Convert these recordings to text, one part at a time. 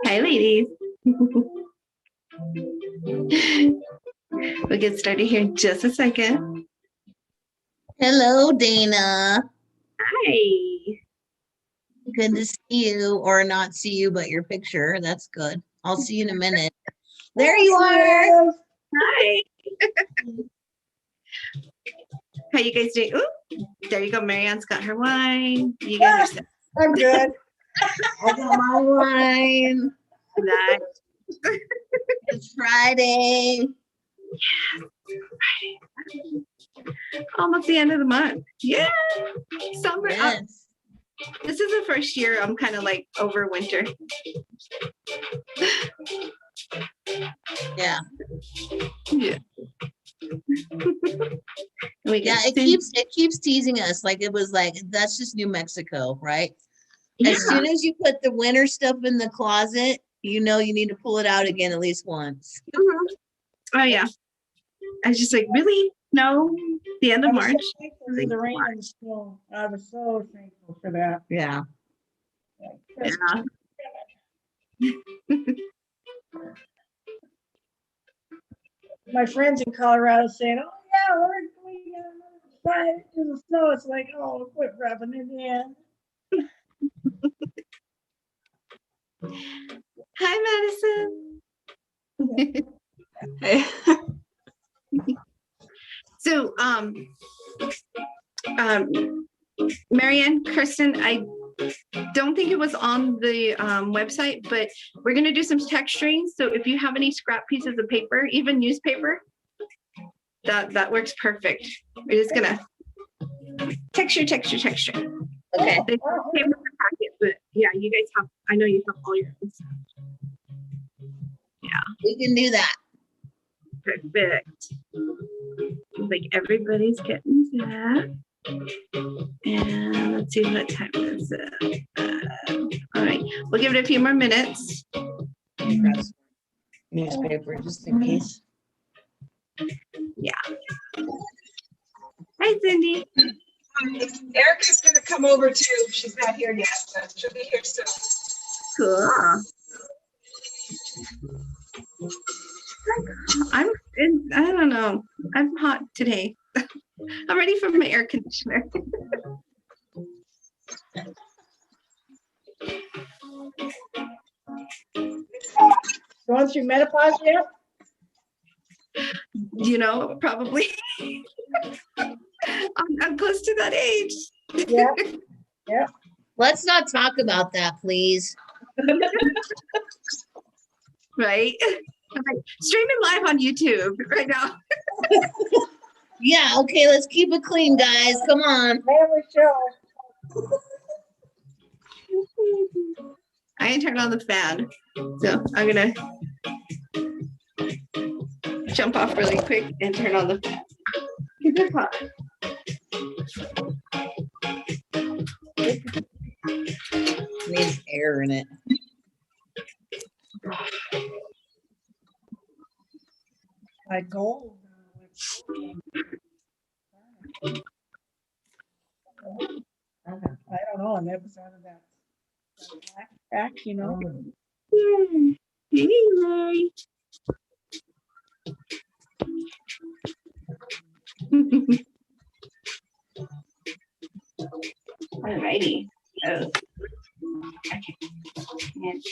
Hi, ladies. We'll get started here in just a second. Hello, Dana. Hi. Good to see you, or not see you, but your picture. That's good. I'll see you in a minute. There you are. Hi. How you guys doing? Ooh, there you go. Marianne's got her wine. You guys are set. I'm good. I got my wine. Nice. It's Friday. Almost the end of the month. Yeah. Summer. Yes. This is the first year I'm kind of like over winter. Yeah. Yeah. Yeah, it keeps teasing us. Like it was like, that's just New Mexico, right? Yeah. As soon as you put the winter stuff in the closet, you know you need to pull it out again at least once. Oh yeah. I was just like, really? No, the end of March. The rain and snow. I was so thankful for that. Yeah. Yeah. My friends in Colorado saying, "Oh yeah, we got another 5 inches of snow." It's like, oh, quit rubbing it in. Hi, Madison. Hey. So, Marianne, Kristen, I don't think it was on the website, but we're going to do some texturing. So if you have any scrap pieces of paper, even newspaper, that works perfect. We're just going to texture. Okay. They came with the packet, but yeah, you guys have, I know you have all your own stuff. Yeah. We can do that. Perfect. Like everybody's getting that. And let's see what time is it. All right, we'll give it a few more minutes. Newspaper, just in case. Yeah. Hi, Cindy. Erica's gonna come over too. She's not here yet, but she'll be here soon. Cool. I don't know. I'm hot today. I'm ready for my air conditioner. Going through menopause yet? You know, probably. I'm close to that age. Yeah. Yeah. Let's not talk about that, please. Right? Streaming live on YouTube right now. Yeah, okay, let's keep it clean, guys. Come on. Family show. I can turn on the fan. So I'm gonna jump off really quick and turn on the fan. Keep it hot. Needs air in it. Like gold. I don't know, an episode of that Black Jack, you know. Hey, Larry. Alrighty. Oh. Okay. And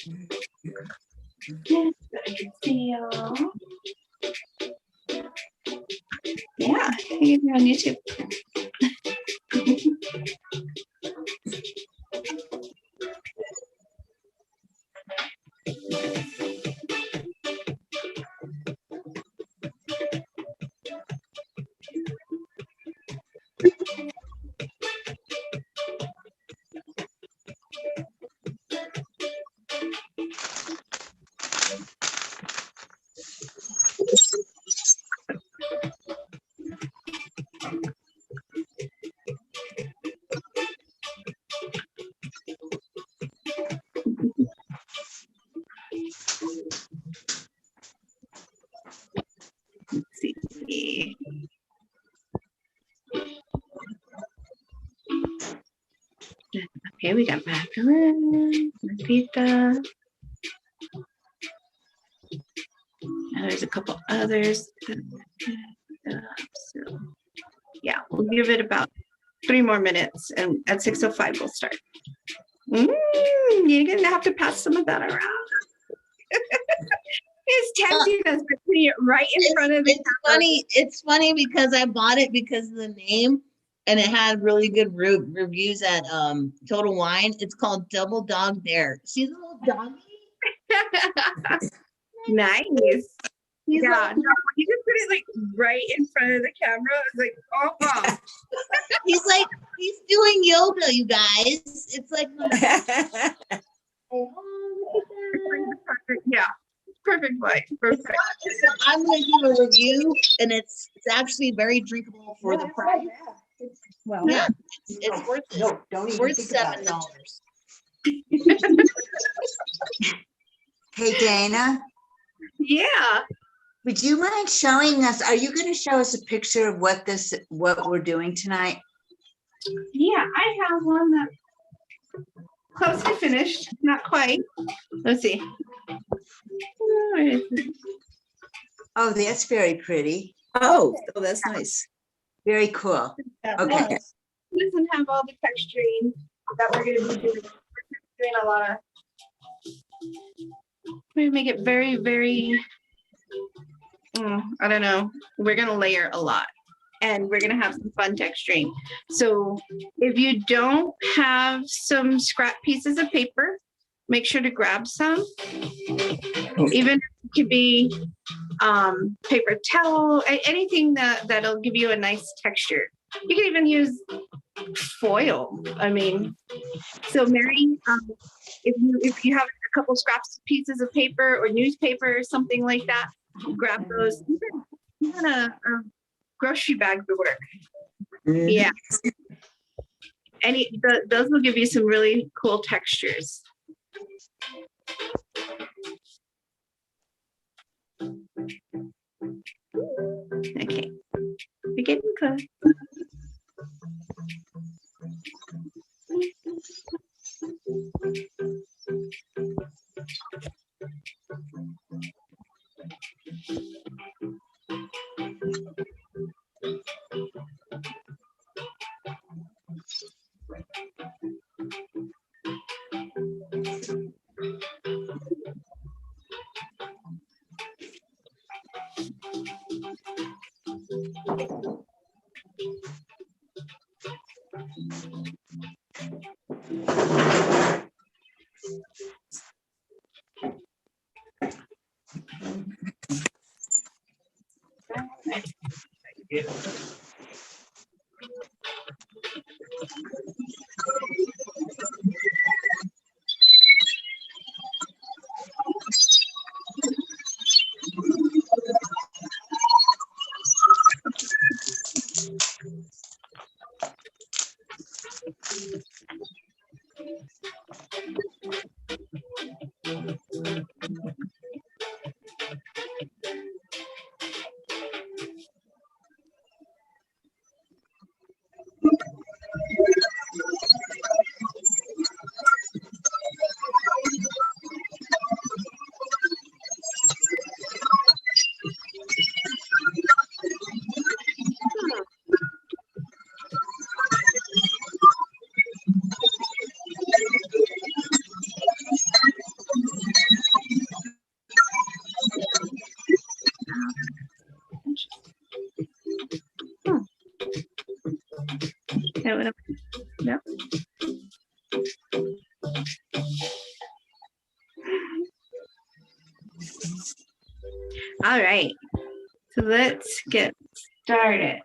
yes, I can see y'all. Yeah, you can be on YouTube. Let's see. Okay, we got macaron, pizza. And there's a couple others. So, yeah, we'll give it about 3 more minutes, and at 6:05 we'll start. You're gonna have to pass some of that around. It's tempting us to putting it right in front of the camera. It's funny because I bought it because of the name, and it had really good reviews at Total Wine. It's called Double Dog Dare. See the little doggy? Nice. He's Yeah, like, no, you just put it like right in front of the camera. It's like, oh, he's doing yoga, you guys. It's like, yeah, perfect light. Perfect. so I'm going to give a review, and it's actually very drinkable for the price. Well, Yeah, it's worth it. No, don't even Worth think about $7. Hey, Dana, Yeah. would you mind showing us, are you going to show us a picture of what we're doing tonight? Yeah, I have one that's close to finished, not quite. Let's see. Where is it? Oh, that's very pretty. Oh, that's nice. Very cool. Okay. It doesn't have all the texturing that we're going to be doing. We're doing a lot of. We're going to make it very, very. I don't know. We're going to layer a lot. and we're gonna have some fun texturing. So if you don't have some scrap pieces of paper, make sure to grab some. Even it could be paper towel, anything that'll give you a nice texture. You can even use foil. I mean, so Mary, if you have a couple scraps pieces of paper or newspaper or something like that, grab those. Even a grocery bag would work. Yeah. Those will give you some really cool textures. Okay, we're getting close. No. All right, so let's get started.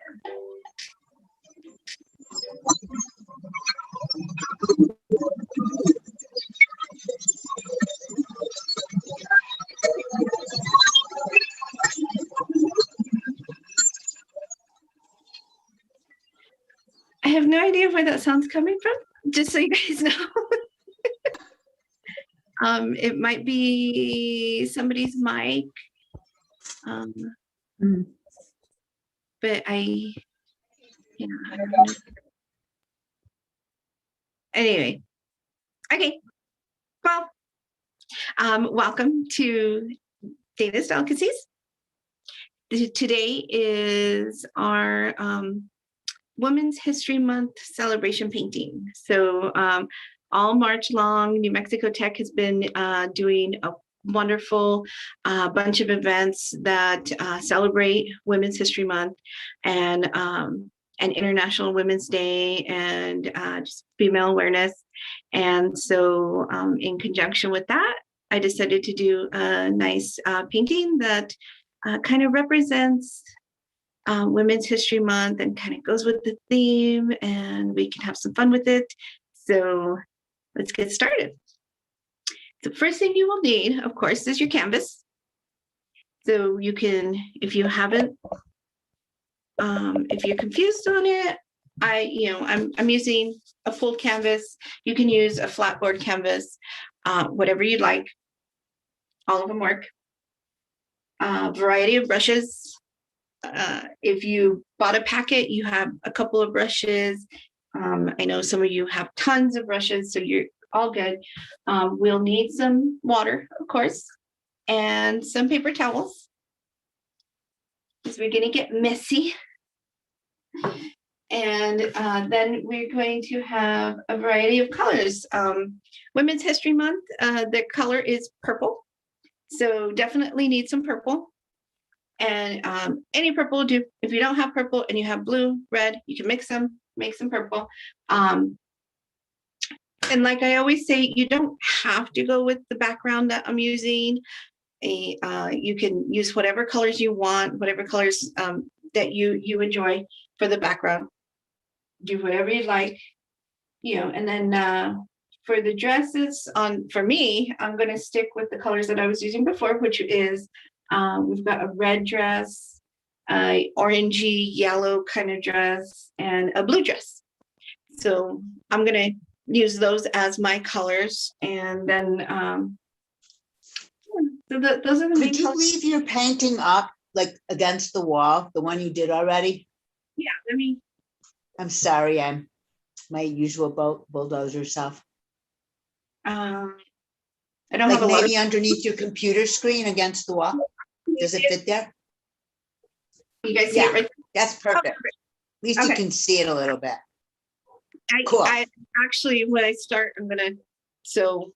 I have no idea where that sound's coming from, just so you guys know. It might be somebody's mic. But I don't know. Anyway, okay. Well, welcome to Dana's Delicacies. Today is our Women's History Month celebration painting. So all March long, New Mexico Tech has been doing a wonderful bunch of events that celebrate Women's History Month and International Women's Day and just female awareness. And so in conjunction with that, I decided to do a nice painting that kind of represents Women's History Month and kind of goes with the theme, and we can have some fun with it. So let's get started. The first thing you will need, of course, is your canvas. So you can, if you haven't, if you're confused on it, I'm using a full canvas. You can use a flatboard canvas, whatever you'd like. All of them work. Variety of brushes. If you bought a packet, you have a couple of brushes. I know some of you have tons of brushes, so you're all good. We'll need some water, of course, and some paper towels, because we're going to get messy. And then we're going to have a variety of colors. Women's History Month, the color is purple, so definitely need some purple. And any purple will do. If you don't have purple and you have blue, red, you can mix them, make some purple. And like I always say, you don't have to go with the background that I'm using. You can use whatever colors you want, whatever colors that you enjoy for the background. Do whatever you like, and then for the dresses for me, I'm going to stick with the colors that I was using before, which is we've got a red dress, orangey yellow kind of dress, and a blue dress. So I'm going to use those as my colors, and then those are the main Could you colors. leave your painting up like against the wall, the one you did already? Yeah, let me. I'm sorry, I'm my usual bulldozer self. I don't Like have a lot of. maybe underneath your computer screen against the wall. Does it fit there? You guys see it Yeah. right? That's perfect. At least you Okay. can see it a little bit. Cool. I actually, when I start, I'm gonna. So,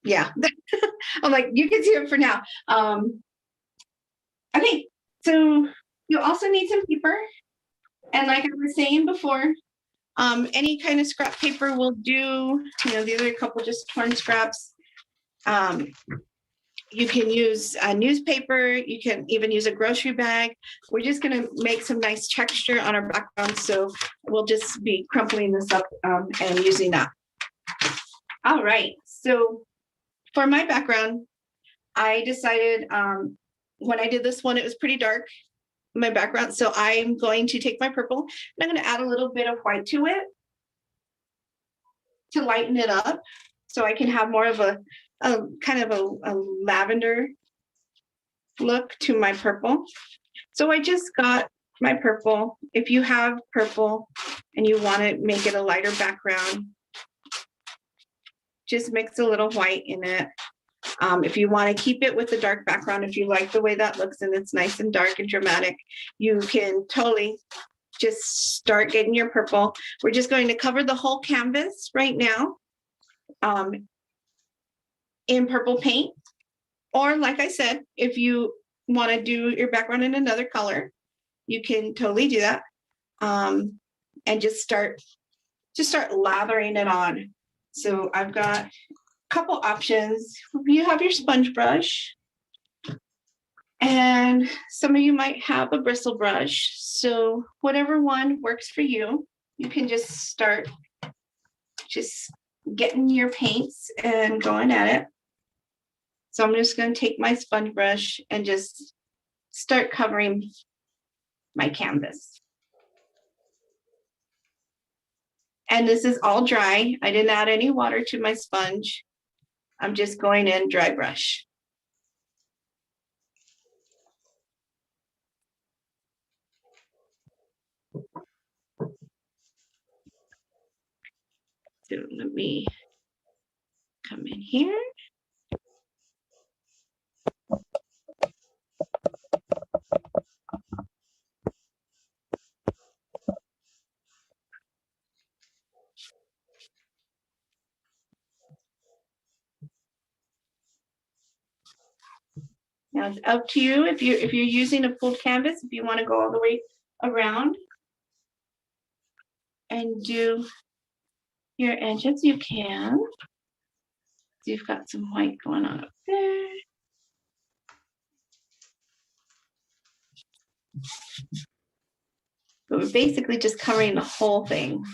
yeah, I'm like, you can see it for now. Okay, so you also need some paper, and like I was saying before, any kind of scrap paper will do. These are a couple just torn scraps. You can use a newspaper. You can even use a grocery bag. We're just going to make some nice texture on our background. So we'll just be crumpling this up and using that. All right. So for my background, I decided when I did this one, it was pretty dark, my background. So I'm going to take my purple and I'm going to add a little bit of white to it to lighten it up so I can have more of a kind of a lavender look to my purple. So I just got my purple. If you have purple and you want to make it a lighter background, just mix a little white in it. If you want to keep it with the dark background, if you like the way that looks and it's nice and dark and dramatic, you can totally just start getting your purple. We're just going to cover the whole canvas right now in purple paint. Or like I said, if you want to do your background in another color, you can totally do that. And just start lathering it on. So I've got a couple options. You have your sponge brush, and some of you might have a bristle brush. So whatever one works for you, you can just start just getting your paints and going at it. So I'm just going to take my sponge brush and just start covering my canvas. And this is all dry. I didn't add any water to my sponge. I'm just going in dry brush. So let me come in here. Now it's up to you if you're using a full canvas, if you want to go all the way around and do your edges, you can. So you've got some white going on up there. But we're basically just covering the whole thing.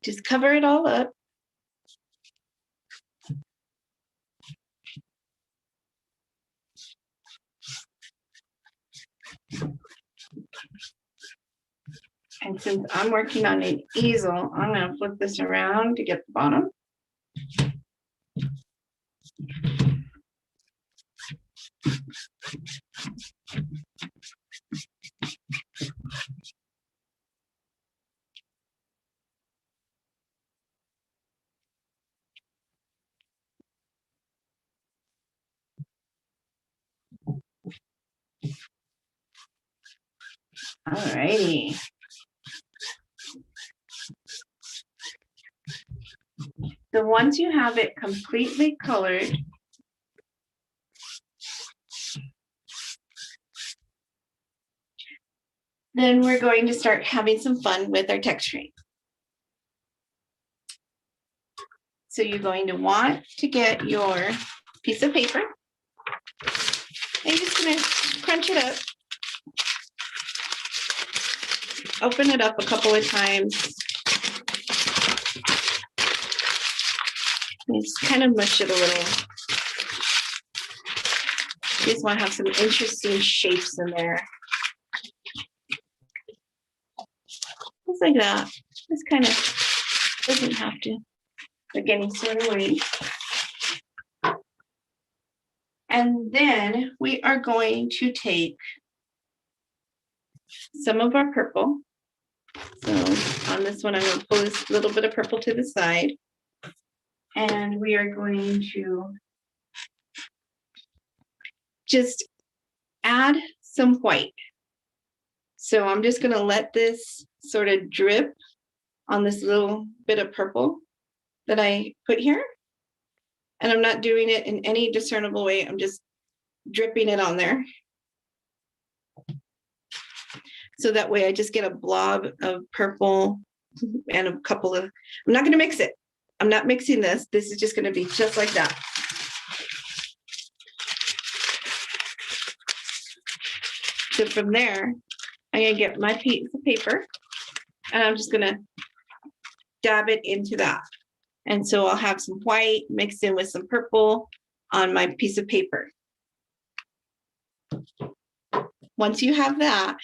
just cover it all up. And since I'm working on an easel, I'm going to flip this around to get the bottom. All righty. So once you have it completely colored, then we're going to start having some fun with our texturing. So you're going to want to get your piece of paper and you're just going to crunch it up. Open it up a couple of times. Just kind of mush it a little. You just want to have some interesting shapes in there. Just like that. This kind of doesn't have to look any sort of way. And then we are going to take some of our purple. So on this one, I'm going to pull this little bit of purple to the side. And we are going to just add some white. So I'm just going to let this sort of drip on this little bit of purple that I put here. And I'm not doing it in any discernible way. I'm just dripping it on there. So that way I just get a blob of purple and a couple of, I'm not going to mix it. I'm not mixing this. This is just going to be just like that. So from there, I'm going to get my piece of paper and I'm just going to dab it into that. And so I'll have some white mixed in with some purple on my piece of paper. Once you have that,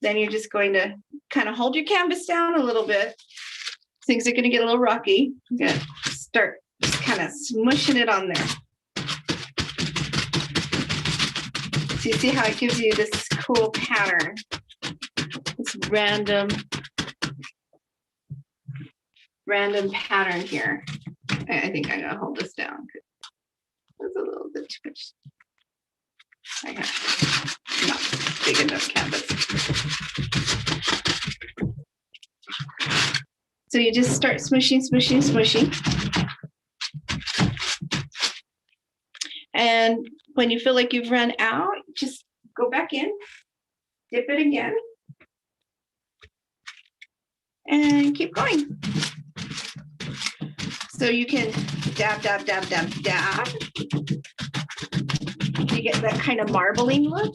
then you're just going to kind of hold your canvas down a little bit. Things are going to get a little rocky. I'm going to start just kind of smushing it on there. So you see how it gives you this cool pattern, this random pattern here. I think I'm going to hold this down. That's a little bit too much. I have not big enough canvas. So you just start smushing, smushing, smushing. And when you feel like you've run out, just go back in, dip it again, and keep going. So you can dab, dab, dab, dab, dab. You get that kind of marbling look.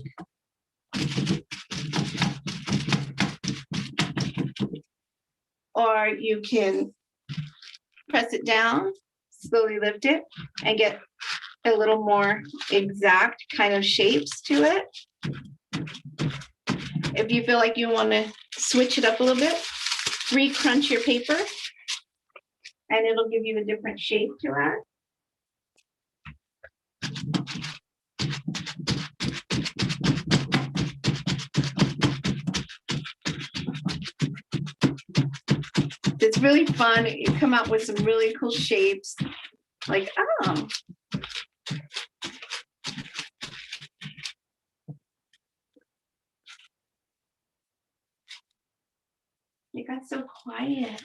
Or you can press it down, slowly lift it, and get a little more exact kind of shapes to it. If you feel like you want to switch it up a little bit, re-crunch your paper, and it'll give you a different shape to that. It's really fun. You come out with some really cool shapes. Like, oh. You got so quiet.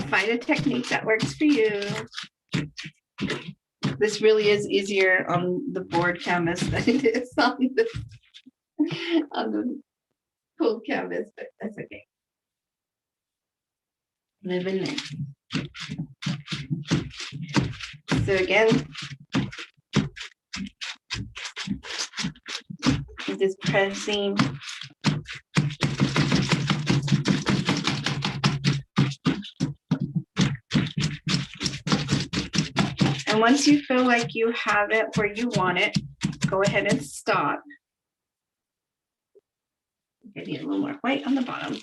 Find a technique that works for you. This really is easier on the board canvas than it is on the full canvas, but that's okay. Live in there. So again, I'm just pressing. And once you feel like you have it where you want it, go ahead and stop. I need a little more white on the bottom.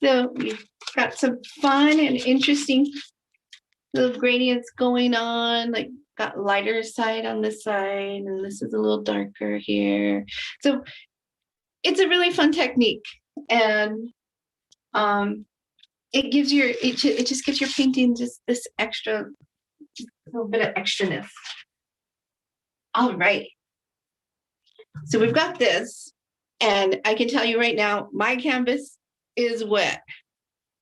So we've got some fun and interesting little gradients going on, like got lighter side on this side, and this is a little darker here. So it's a really fun technique, and it gives your, it just gives your painting just this extra, little bit of extraness. All right. So we've got this, and I can tell you right now, my canvas is wet.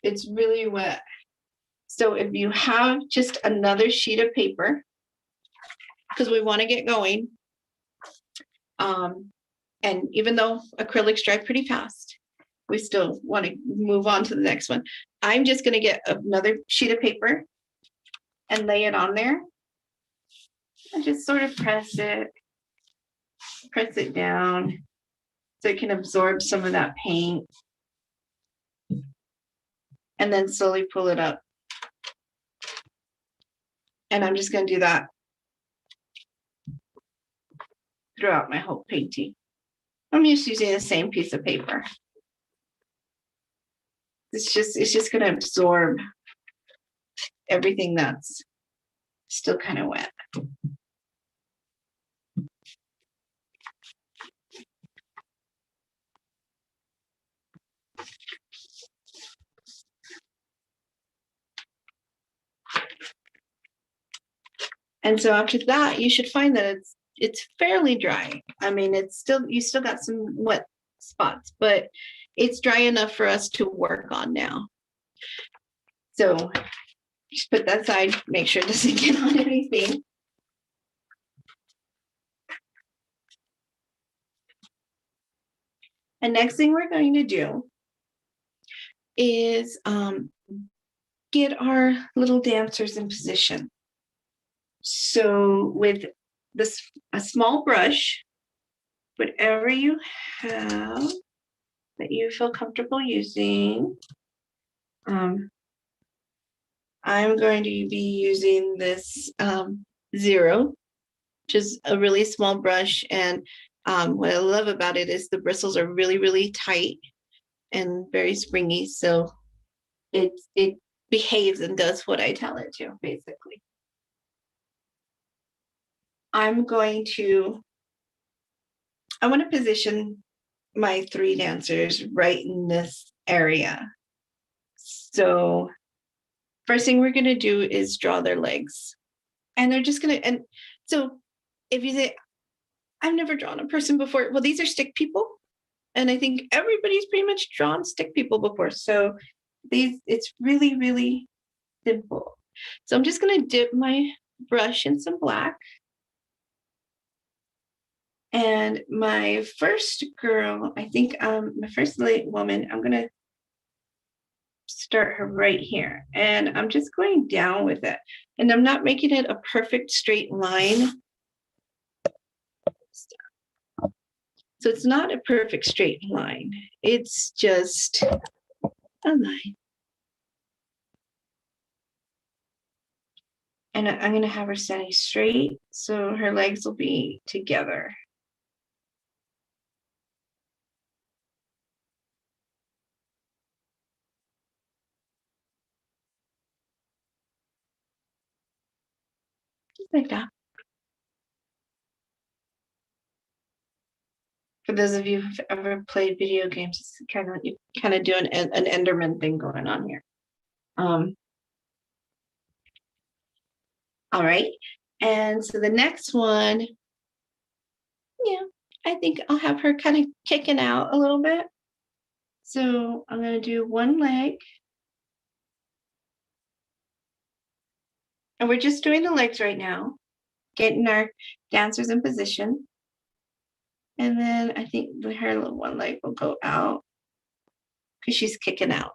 It's really wet. So if you have just another sheet of paper, because we want to get going, and even though acrylics dry pretty fast, we still want to move on to the next one. I'm just going to get another sheet of paper and lay it on there and just sort of press it down so it can absorb some of that paint, and then slowly pull it up. And I'm just going to do that throughout my whole painting. I'm just using the same piece of paper. It's just going to absorb everything that's still kind of wet. And so after that, you should find that it's fairly dry. I mean, you still got some wet spots, but it's dry enough for us to work on now. So just put that aside, make sure it doesn't get on anything. And next thing we're going to do is get our little dancers in position. So with a small brush, whatever you have that you feel comfortable using, I'm going to be using this 0, which is a really small brush. And what I love about it is the bristles are really, really tight and very springy. So it behaves and does what I tell it to, basically. I want to position my 3 dancers right in this area. So first thing we're going to do is draw their legs. And they're just going to, and so if you say, I've never drawn a person before, well, these are stick people. And I think everybody's pretty much drawn stick people before. So it's really, really simple. So I'm just going to dip my brush in some black. And my first girl, I think my first late woman, I'm going to start her right here. And I'm just going down with it. And I'm not making it a perfect straight line. So it's not a perfect straight line. It's just a line. And I'm going to have her standing straight, so her legs will be together. Just like that. For those of you who've ever played video games, it's you kind of do an Enderman thing going on here. All right, and so the next one, yeah, I think I'll have her kind of kicking out a little bit. So I'm going to do one leg. And we're just doing the legs right now, getting our dancers in position. And then I think her little one leg will go out because she's kicking out.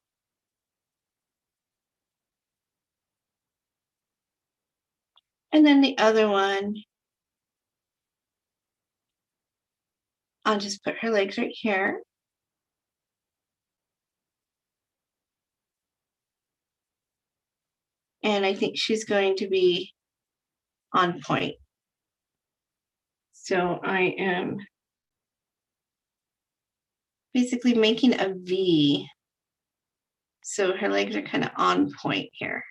And then the other one, I'll just put her legs right here. And I think she's going to be on point. So I am basically making a V. So her legs are kind of on point here.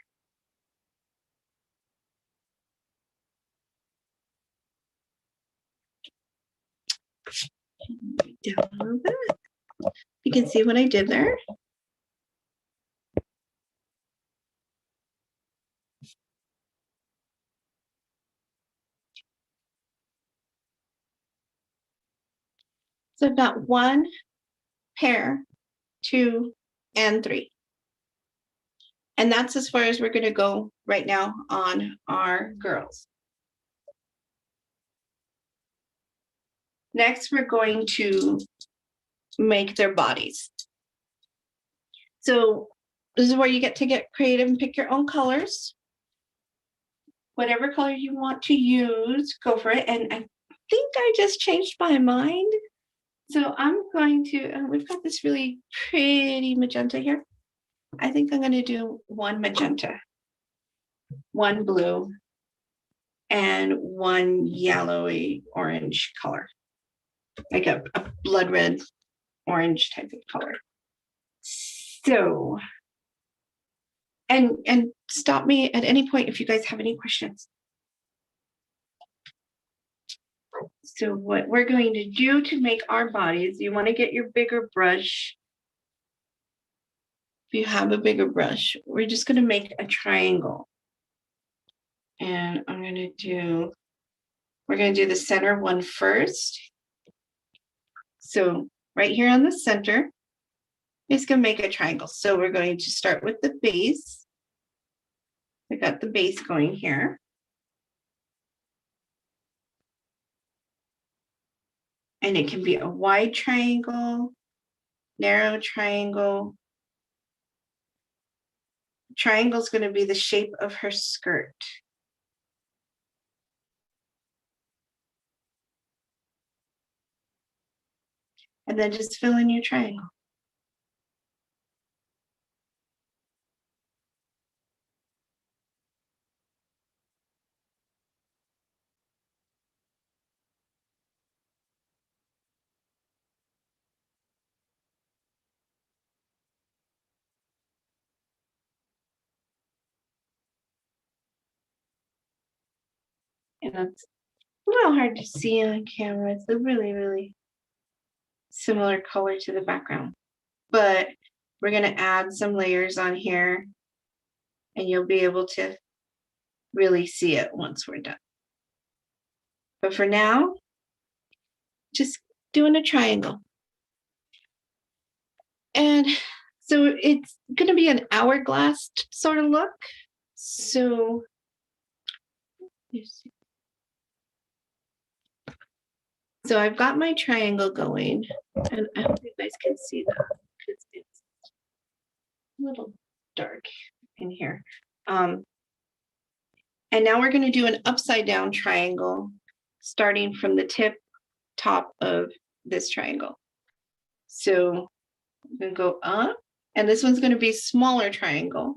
Down a little bit. You can see what I did there. So I've got 1 pair, 2, and 3. And that's as far as we're going to go right now on our girls. Next, we're going to make their bodies. So this is where you get to get creative and pick your own colors. Whatever color you want to use, go for it. And I think I just changed my mind. So I'm going to, we've got this really pretty magenta here. I think I'm going to do 1 magenta, 1 blue, and 1 yellowy orange color, like a blood red orange type of color. So, and stop me at any point if you guys have any questions. So what we're going to do to make our bodies, you want to get your bigger brush. If you have a bigger brush, we're just going to make a triangle. And we're going to do the center one first. So right here on the center, it's going to make a triangle. So we're going to start with the base. I got the base going here. And it can be a wide triangle, narrow triangle. Triangle is going to be the shape of her skirt. And then just fill in your triangle. And that's a little hard to see on camera. It's a really, really similar color to the background. But we're going to add some layers on here and you'll be able to really see it once we're done. But for now, just doing a triangle. And so it's going to be an hourglass sort of look. So I've got my triangle going, and I hope you guys can see that because it's a little dark in here. And now we're going to do an upside down triangle starting from the top of this triangle. So I'm going to go up, and this one's going to be smaller triangle.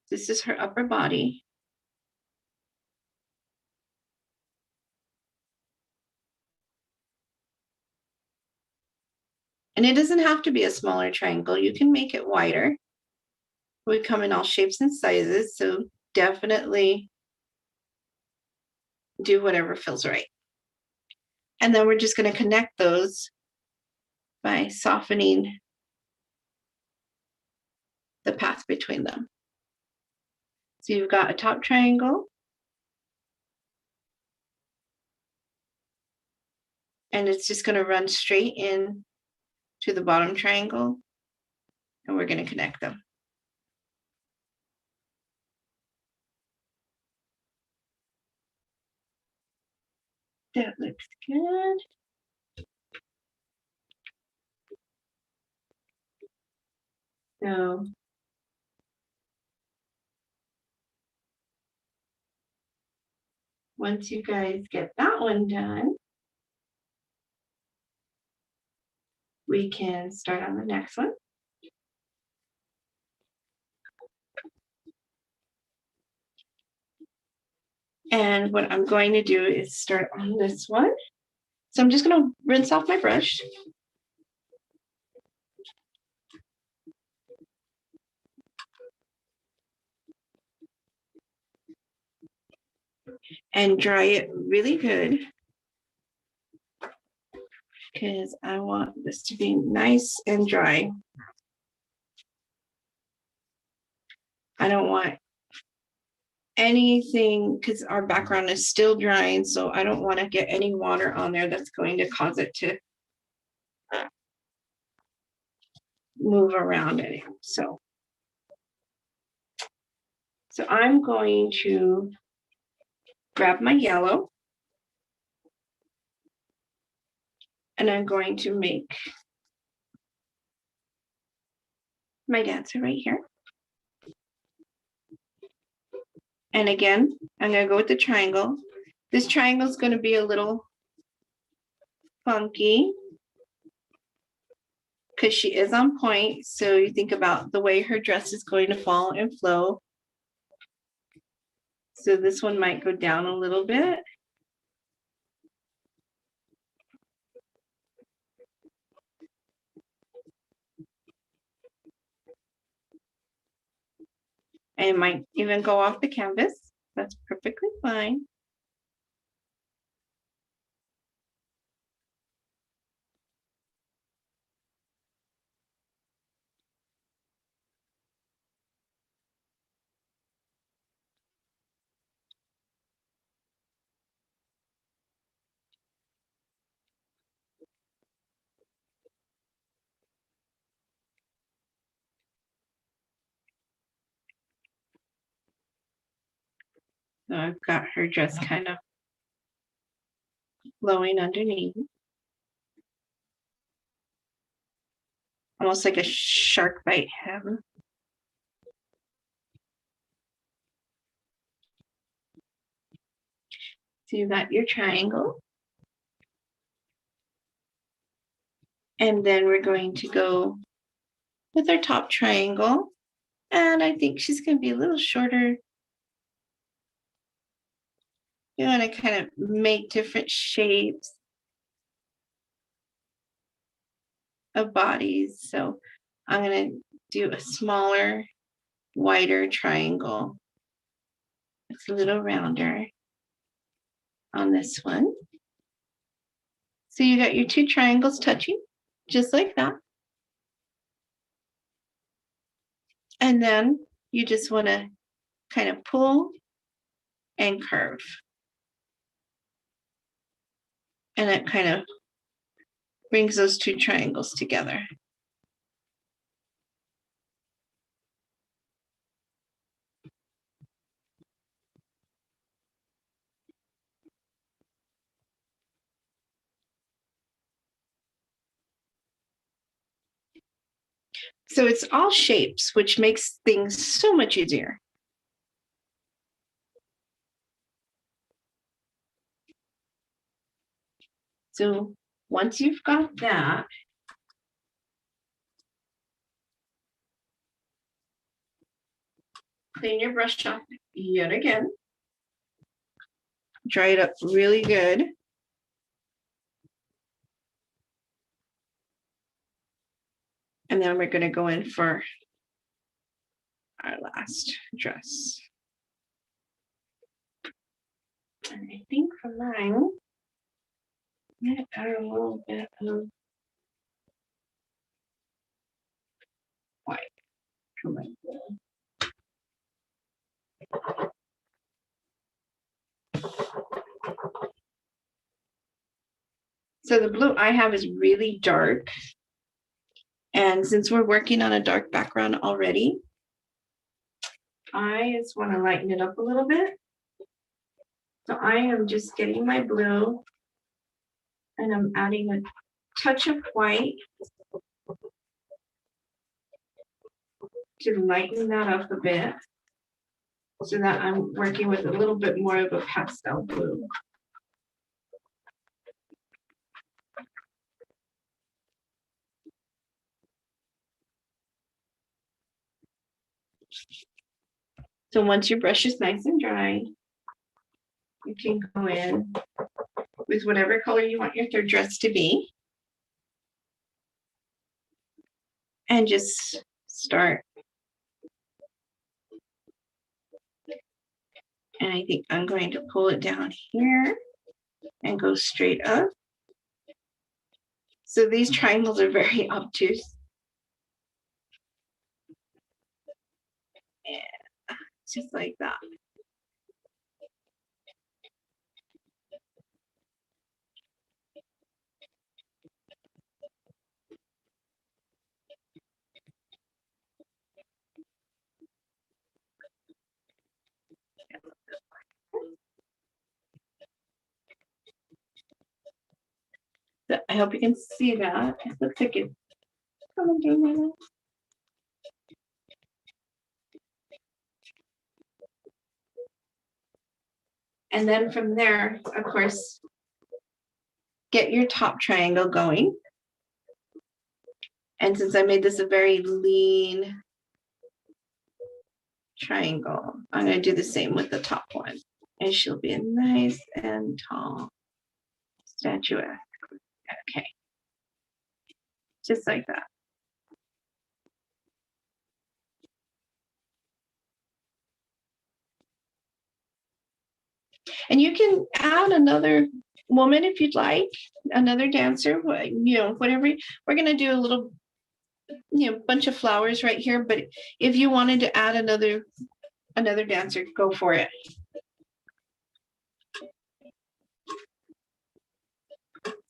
This is her upper body. And it doesn't have to be a smaller triangle. You can make it wider. We come in all shapes and sizes, so definitely do whatever feels right. And then we're just going to connect those by softening the path between them. So you've got a top triangle. And it's just going to run straight in to the bottom triangle. And we're going to connect them. Good. So once you guys get that one done, we can start on the next one. And what I'm going to do is start on this one. So I'm just going to rinse off my brush. And dry it really good, because I want this to be nice and dry. I don't want anything, because our background is still drying, so I don't want to get any water on there that's going to cause it to move around in it. So I'm going to grab my yellow, and I'm going to make my dancer right here. And again, I'm going to go with the triangle. This triangle is going to be a little funky because she is on point. So you think about the way her dress is going to fall and flow. So this one might go down a little bit. And it might even go off the canvas. That's perfectly fine. So I've got her dress kind of flowing underneath. Almost like a shark bite hem. So you got your triangle. And then we're going to go with our top triangle. And I think she's going to be a little shorter. You want to kind of make different shapes of bodies. So I'm going to do a smaller, wider triangle. It's a little rounder on this one. So you got your two triangles touching, just like that. And then you just want to kind of pull and curve. And it kind of brings those two triangles together. So it's all shapes, which makes things so much easier. So once you've got that, clean your brush off yet again. Dry it up really good. And then we're going to go in for our last dress. And I think for mine, I add a little bit of white to my blue. So the blue I have is really dark. And since we're working on a dark background already, I just want to lighten it up a little bit. So I am just getting my blue And I'm adding a touch of white to lighten that up a bit so that I'm working with a little bit more of a pastel blue. So once your brush is nice and dry, you can go in with whatever color you want your third dress to be. And just start. And I think I'm going to pull it down here and go straight up. So these triangles are very obtuse. Yeah, just like that. So I hope you can see that. It looks like it's coming down my line. And then from there, of course, get your top triangle going. And since I made this a very lean triangle, I'm going to do the same with the top one. And she'll be a nice and tall statuette. Okay. Just like that. And you can add another woman if you'd like, another dancer, you know, whatever. We're going to do a little, you know, bunch of flowers right here. But if you wanted to add another dancer, go for it.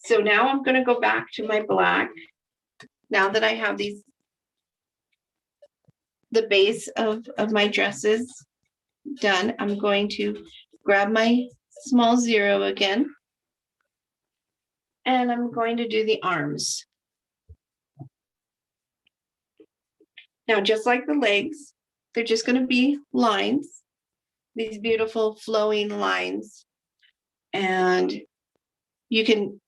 So now I'm going to go back to my black. Now that I have these, the base of my dresses done, I'm going to grab my small 0 again. And I'm going to do the arms. Now, just like the legs, they're just going to be lines, these beautiful flowing lines. And you can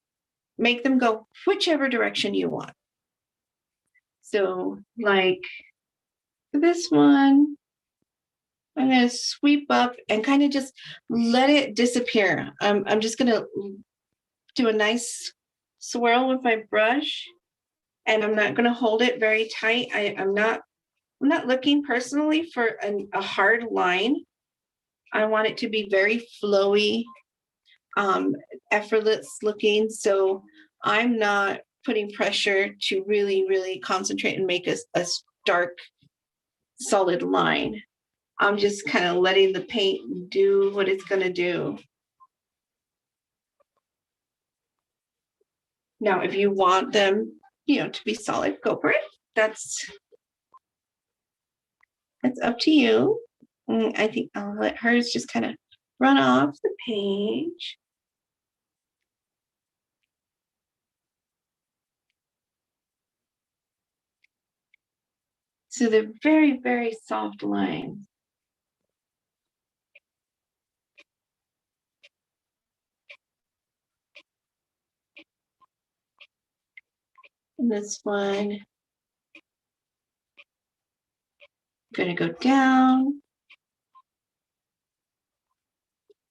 make them go whichever direction you want. So like this one, I'm going to sweep up and kind of just let it disappear. I'm just going to do a nice swirl with my brush, and I'm not going to hold it very tight. I'm not looking personally for a hard line. I want it to be very flowy, effortless looking. So I'm not putting pressure to really, really concentrate and make a stark, solid line. I'm just kind of letting the paint do what it's going to do. Now, if you want them, you know, to be solid, go for it. That's up to you. I think I'll let hers just kind of run off the page. So they're very, very soft lines. And this one, I'm going to go down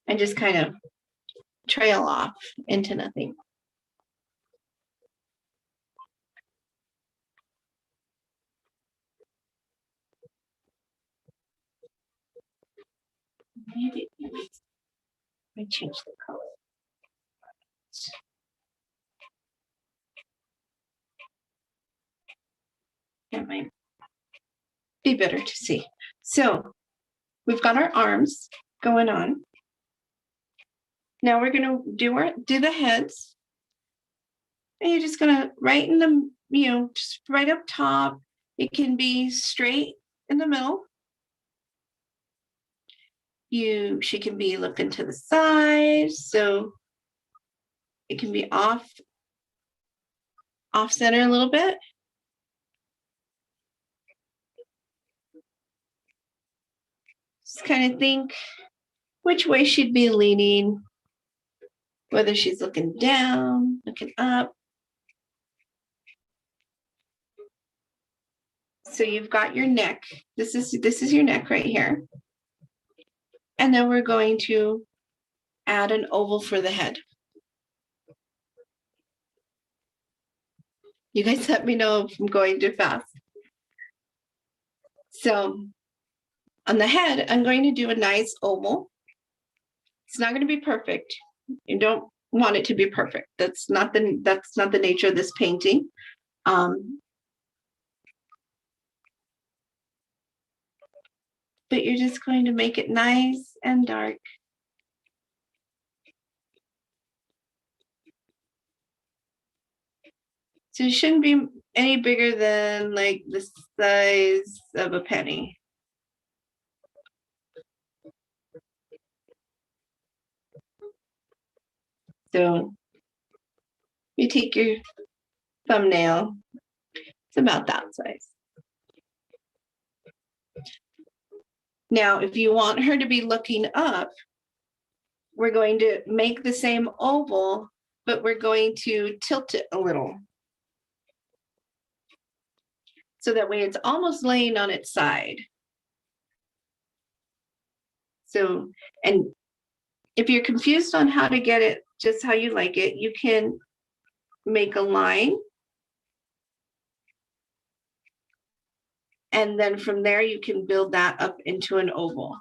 and just kind of trail off into nothing. Maybe I change the color. That might be better to see. So we've got our arms going on. Now we're going to do the heads. And you're just going to right in the, you know, just right up top. It can be straight in the middle. She can be looking to the side. So It can be off center a little bit. Just kind of think which way she'd be leaning, whether she's looking down, looking up. So you've got your neck. This is your neck right here. And then we're going to add an oval for the head. You guys let me know if I'm going too fast. So on the head, I'm going to do a nice oval. It's not going to be perfect. You don't want it to be perfect. That's not the nature of this painting. But you're just going to make it nice and dark. So it shouldn't be any bigger than like the size of a penny. So you take your thumbnail, it's about that size. Now, if you want her to be looking up, we're going to make the same oval, but we're going to tilt it a little. So that way it's almost laying on its side. So, and if you're confused on how to get it just how you like it, you can make a line. And then from there, you can build that up into an oval.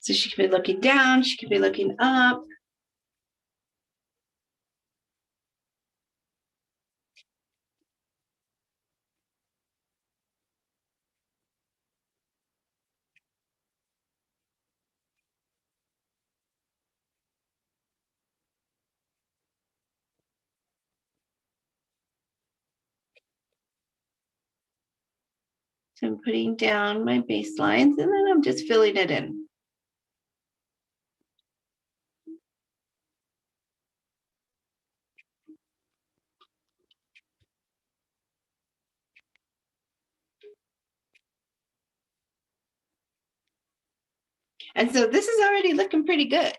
So she could be looking down, she could be looking up. So I'm putting down my baselines and then I'm just filling it in. And so this is already looking pretty good.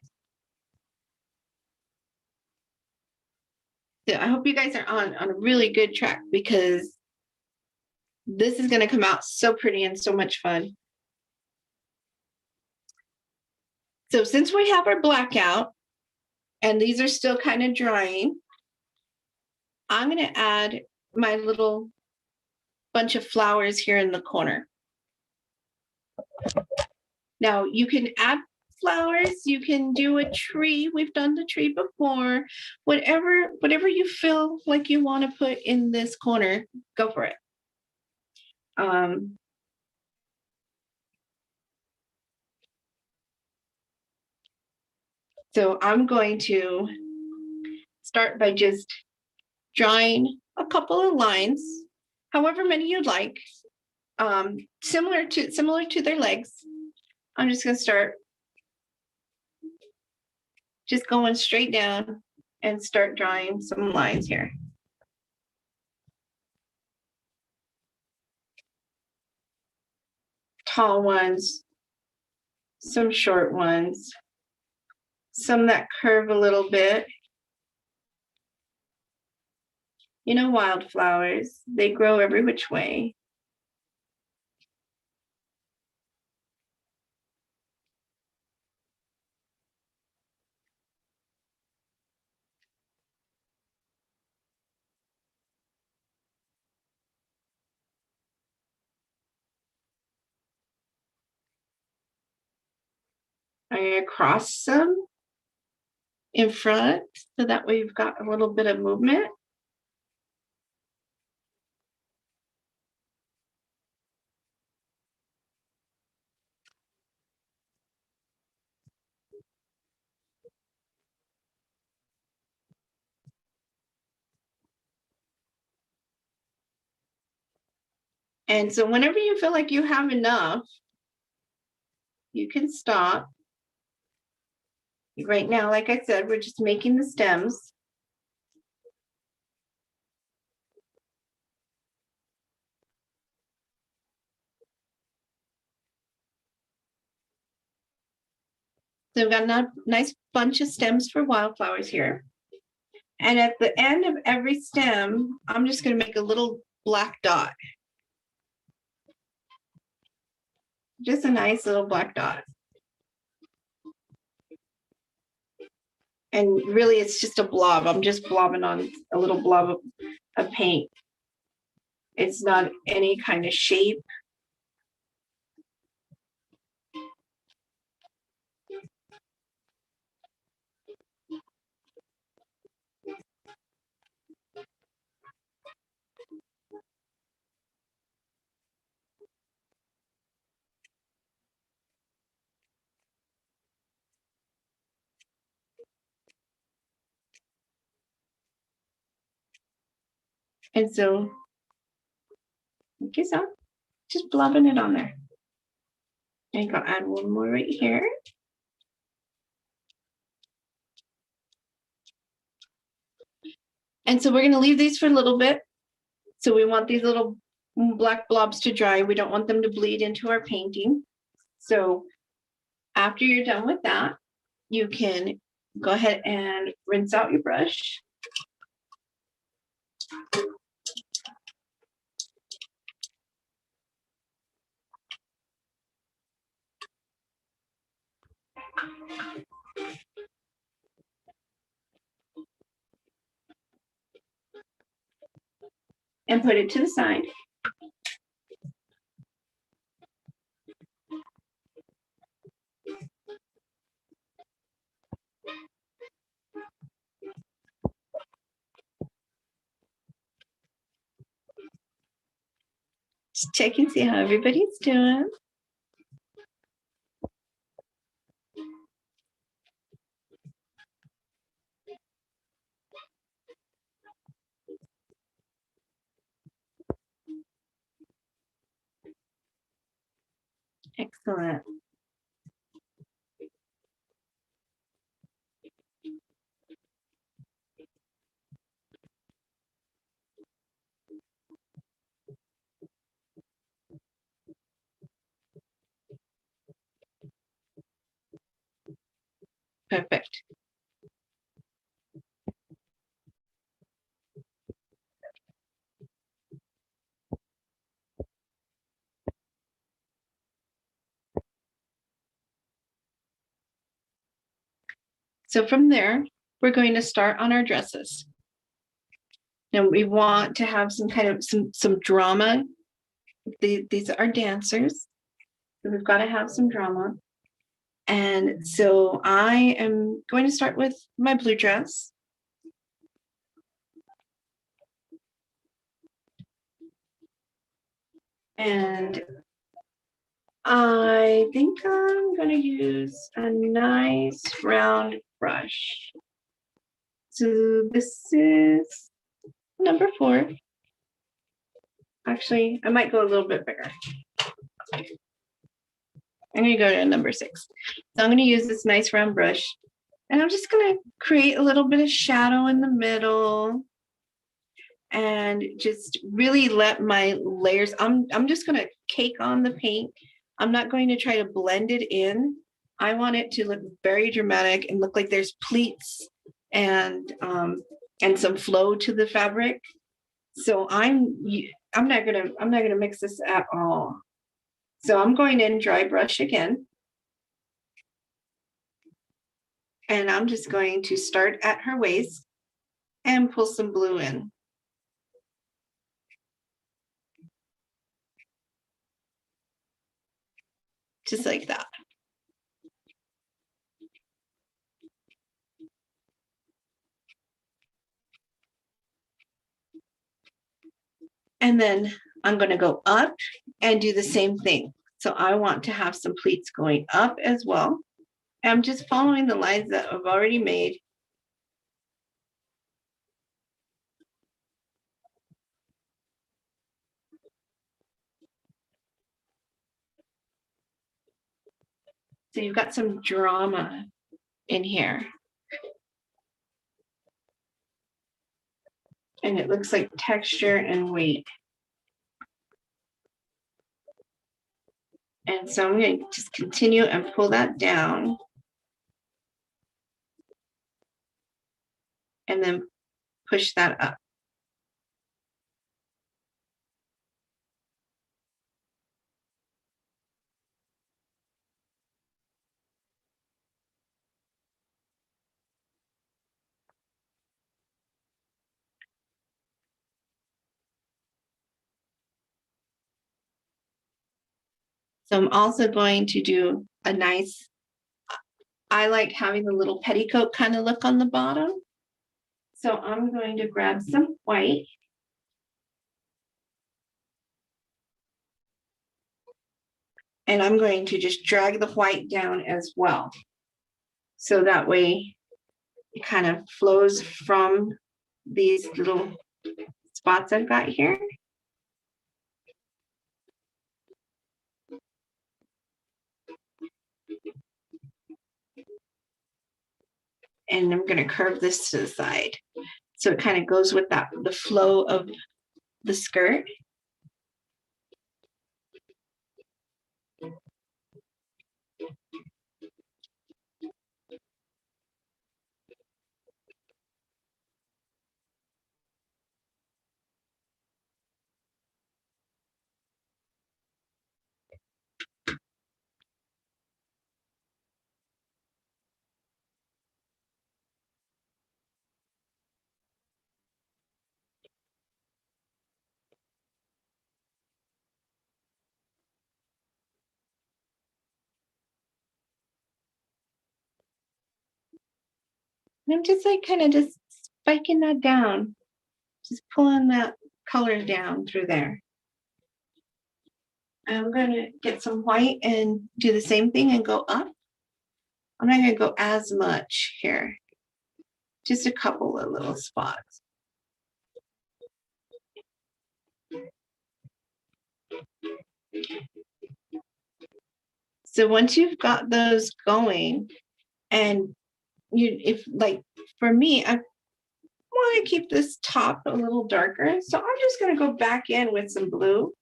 So I hope you guys are on a really good track because this is going to come out so pretty and so much fun. So since we have our blackout and these are still kind of drying, I'm going to add my little bunch of flowers here in the corner. Now you can add flowers, you can do a tree. We've done the tree before. Whatever you feel like you want to put in this corner, go for it. So I'm going to start by just drawing a couple of lines, however many you'd like, similar to their legs. I'm just going to start just going straight down and start drawing some lines here. Tall ones, some short ones, some that curve a little bit. You know, wildflowers, they grow every which way. I'm going to cross some in front so that way you've got a little bit of movement. And so whenever you feel like you have enough, you can stop. Right now, like I said, we're just making the stems. So we've got a nice bunch of stems for wildflowers here. And at the end of every stem, I'm just going to make a little black dot. Just a nice little black dot. And really, it's just a blob. I'm just blobbing on a little blob of paint. It's not any kind of shape. And so, okay, so just blobbing it on there. And I'll add one more right here. And so we're going to leave these for a little bit. So we want these little black blobs to dry. We don't want them to bleed into our painting. So after you're done with that, you can go ahead and rinse out your brush. And put it to the side. Just check and see how everybody's doing. Excellent. Perfect. So from there, we're going to start on our dresses. Now we want to have some kind of some drama. These are dancers. So we've got to have some drama. And so I am going to start with my blue dress. And I think I'm going to use a nice round brush. So this is number 4. Actually, I might go a little bit bigger. I'm going to go to number 6. So I'm going to use this nice round brush. And I'm just going to create a little bit of shadow in the middle. And just really let my layers, I'm just going to cake on the paint. I'm not going to try to blend it in. I want it to look very dramatic and look like there's pleats and some flow to the fabric. So I'm not gonna mix this at all. So I'm going in dry brush again. And I'm just going to start at her waist and pull some blue in. Just like that. And then I'm going to go up and do the same thing. So I want to have some pleats going up as well. I'm just following the lines that I've already made. So you've got some drama in here. And it looks like texture and weight. And so I'm going to just continue and pull that down. And then push that up. So I'm also going to do a nice, I like having the little petticoat kind of look on the bottom. So I'm going to grab some white. And I'm going to just drag the white down as well. So that way it kind of flows from these little spots I've got here. And I'm going to curve this to the side. So it kind of goes with that, the flow of the skirt. And I'm just like kind of just spiking that down, just pulling that color down through there. I'm going to get some white and do the same thing and go up. I'm not going to go as much here, just a couple of little spots. So once you've got those going, and if like for me, I want to keep this top a little darker, so I'm just going to go back in with some blue,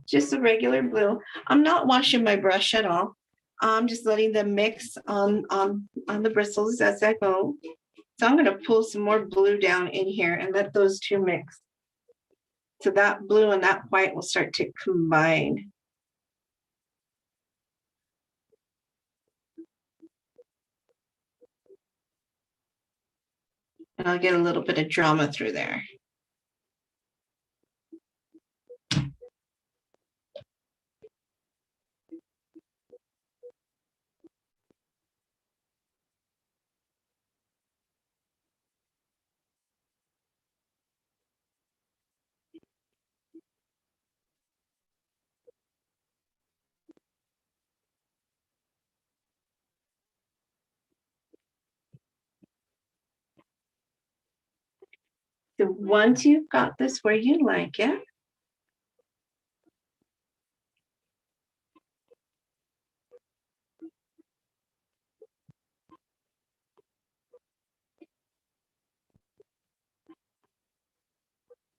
just a regular blue. I'm not washing my brush at all. I'm just letting them mix on the bristles as I go. So I'm going to pull some more blue down in here and let those two mix. So that blue and that white will start to combine. And I'll get a little bit of drama through there. So once you've got this where you like it,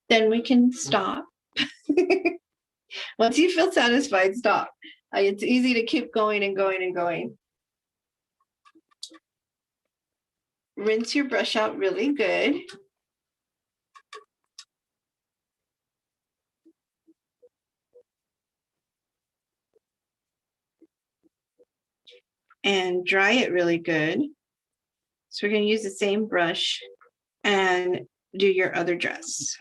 then we can stop. Once you feel satisfied, stop. It's easy to keep going and going and going. Rinse your brush out really good. And dry it really good. So we're going to use the same brush and do your other dress.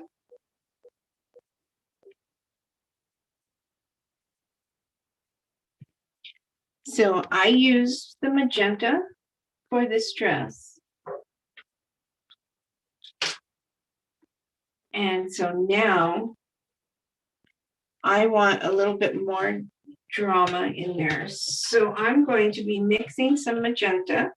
So I used the magenta for this dress. And so now I want a little bit more drama in there. So I'm going to be mixing some magenta.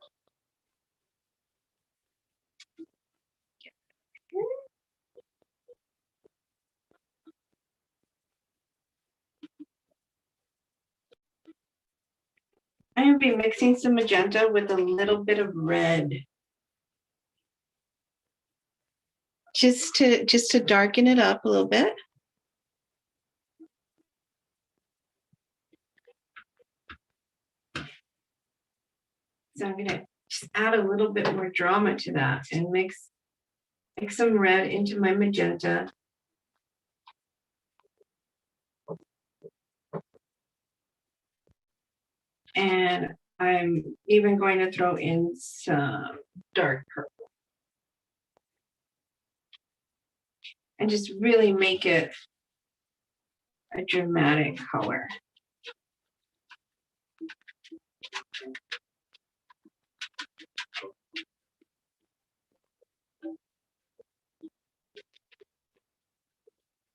to be mixing some magenta with a little bit of red. Just to darken it up a little bit. So I'm gonna just add a little bit more drama to that and mix some red into my magenta. And I'm even going to throw in some dark purple. And just really make it a dramatic color.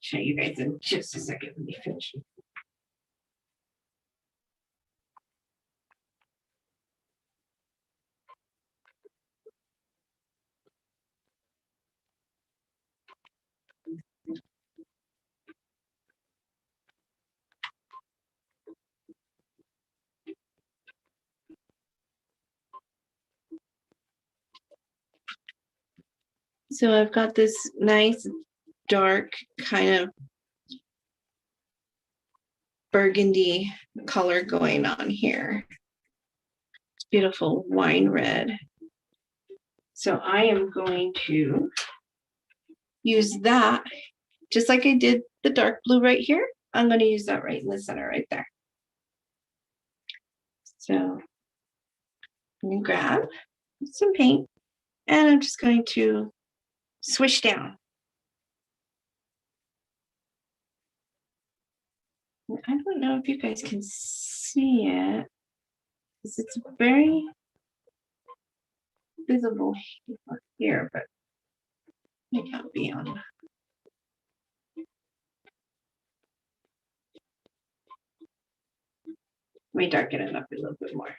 Show you guys in just a second. Let me finish. So I've got this nice dark kind of burgundy color going on here. It's beautiful wine red. So I am going to use that just like I did the dark blue right here. I'm going to use that right in the center right there. So I'm going to grab some paint and I'm just going to swish down. I don't know if you guys can see it because it's very visible here, but it can't be on. Let me darken it up a little bit more.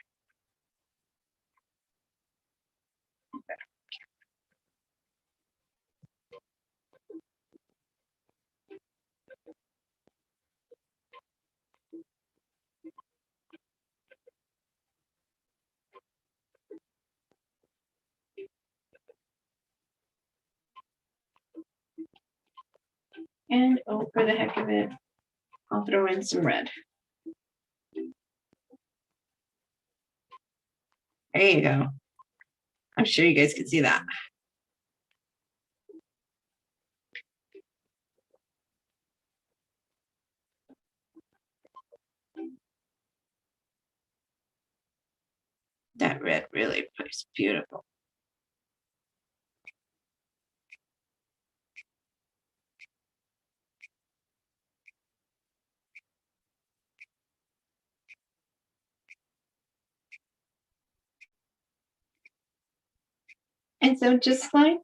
And oh, for the heck of it, I'll throw in some red. There you go. I'm sure you guys can see that. That red really looks beautiful. And so just like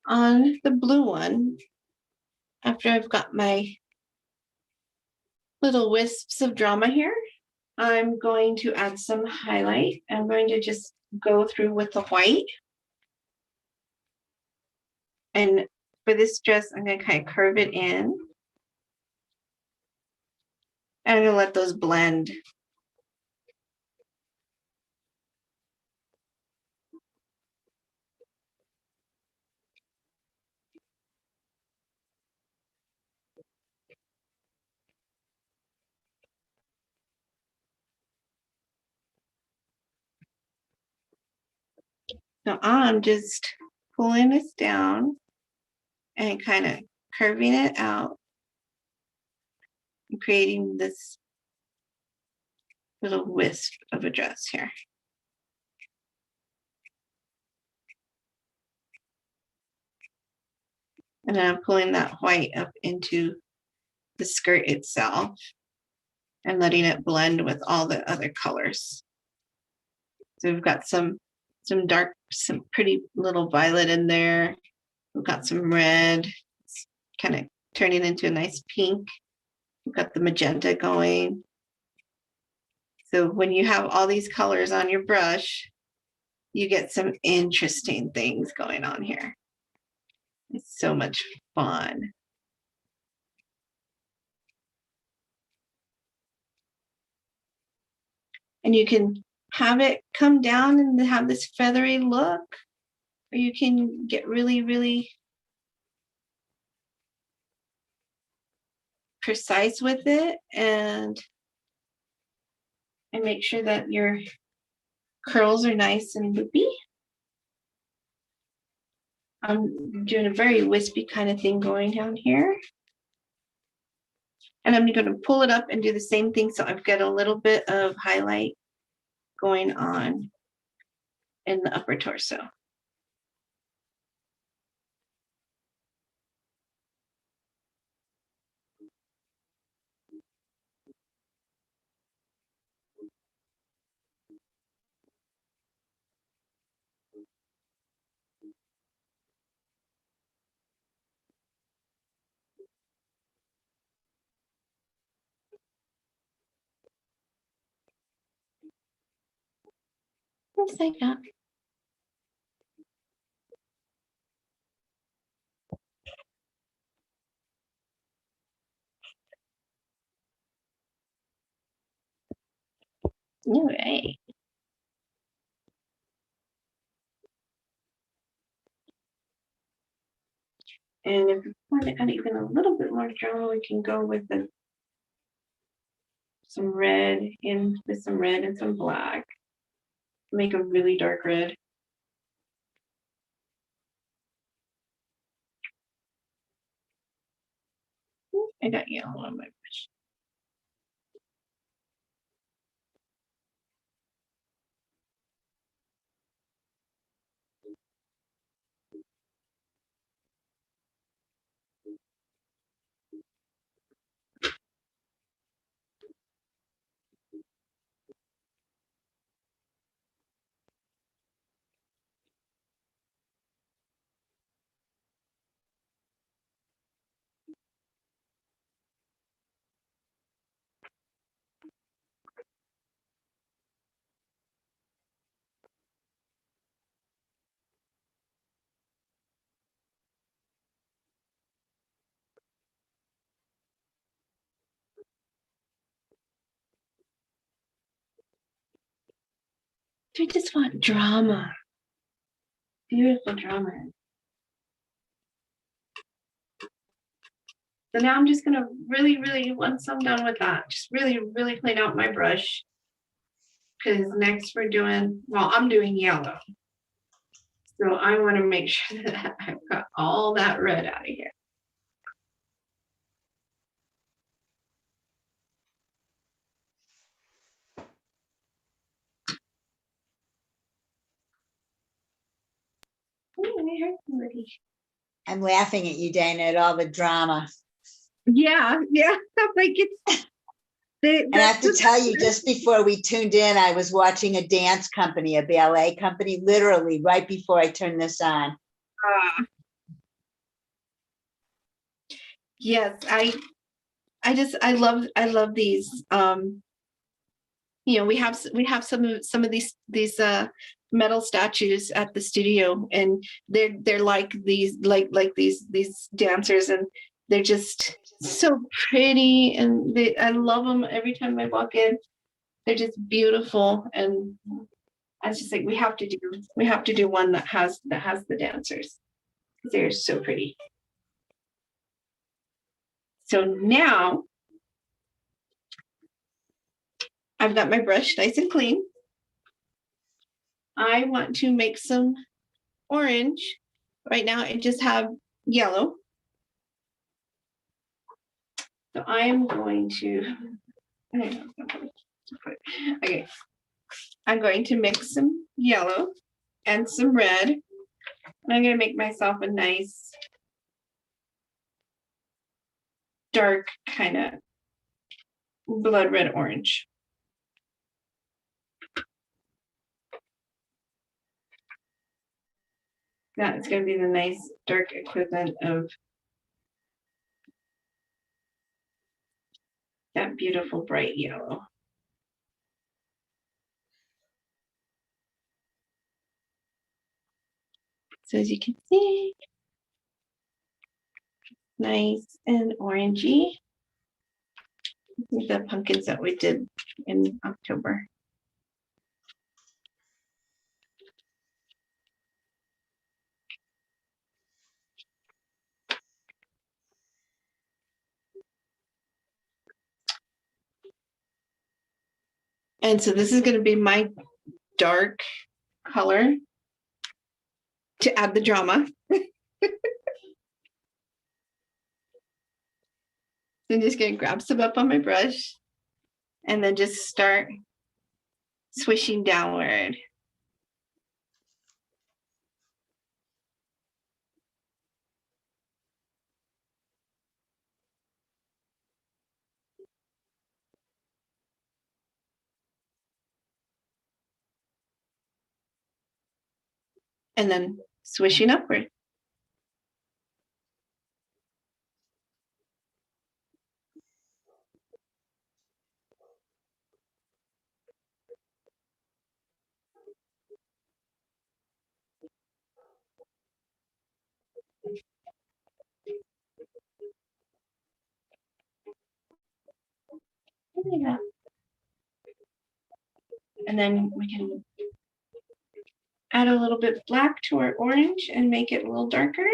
on the blue one, after I've got my little wisps of drama here, I'm going to add some highlight. I'm going to just go through with the white. And for this dress, I'm going to kind of curve it in. And I'm going to let those blend. So I'm just pulling this down and kind of curving it out and creating this little wisp of a dress here. And then I'm pulling that white up into the skirt itself and letting it blend with all the other colors. So we've got some dark, some pretty little violet in there. We've got some red, it's kind of turning into a nice pink. We've got the magenta going. So when you have all these colors on your brush, you get some interesting things going on here. It's so much fun. And you can have it come down and have this feathery look, or you can get really, really precise with it and make sure that your curls are nice and loopy. I'm doing a very wispy kind of thing going down here. And I'm going to pull it up and do the same thing. So I've got a little bit of highlight going on in the upper torso. Just like that. All right. And if you want to add even a little bit more drama, we can go with some red with some red and some black. Make a really dark red. I got yellow on my brush. I just want drama. Beautiful drama. So now I'm just gonna really, really, once I'm done with that, just really, really clean out my brush. Because next we're doing, well, I'm doing yellow. So I want to make sure that I've got all that red out of here. Ooh, I heard somebody. I'm laughing at you, Dana, at all the drama. Yeah, like it's. And I have to tell you, just before we tuned in, I was watching a dance company, a ballet company, literally right before I turned this on. Yes, I love these. You know, we have some of these metal statues at the studio, and they're like these these dancers, and they're just so pretty, and I love them every time I walk in. They're just beautiful, and I was just like, we have to do one that has the dancers. They're so pretty. So now I've got my brush nice and clean. I want to make some orange. Right now I just have yellow. So I'm going to, okay. I'm going to mix some yellow and some red. And I'm going to make myself a nice dark kind of blood red orange. That's going to be the nice dark equivalent of that beautiful bright yellow. So as you can see, nice and orangey. The pumpkins that we did in October. And so this is going to be my dark color to add the drama. I'm just going to grab some up on my brush and then just start swishing downward. And then swishing upward. Yeah. And then we can add a little bit black to our orange and make it a little darker.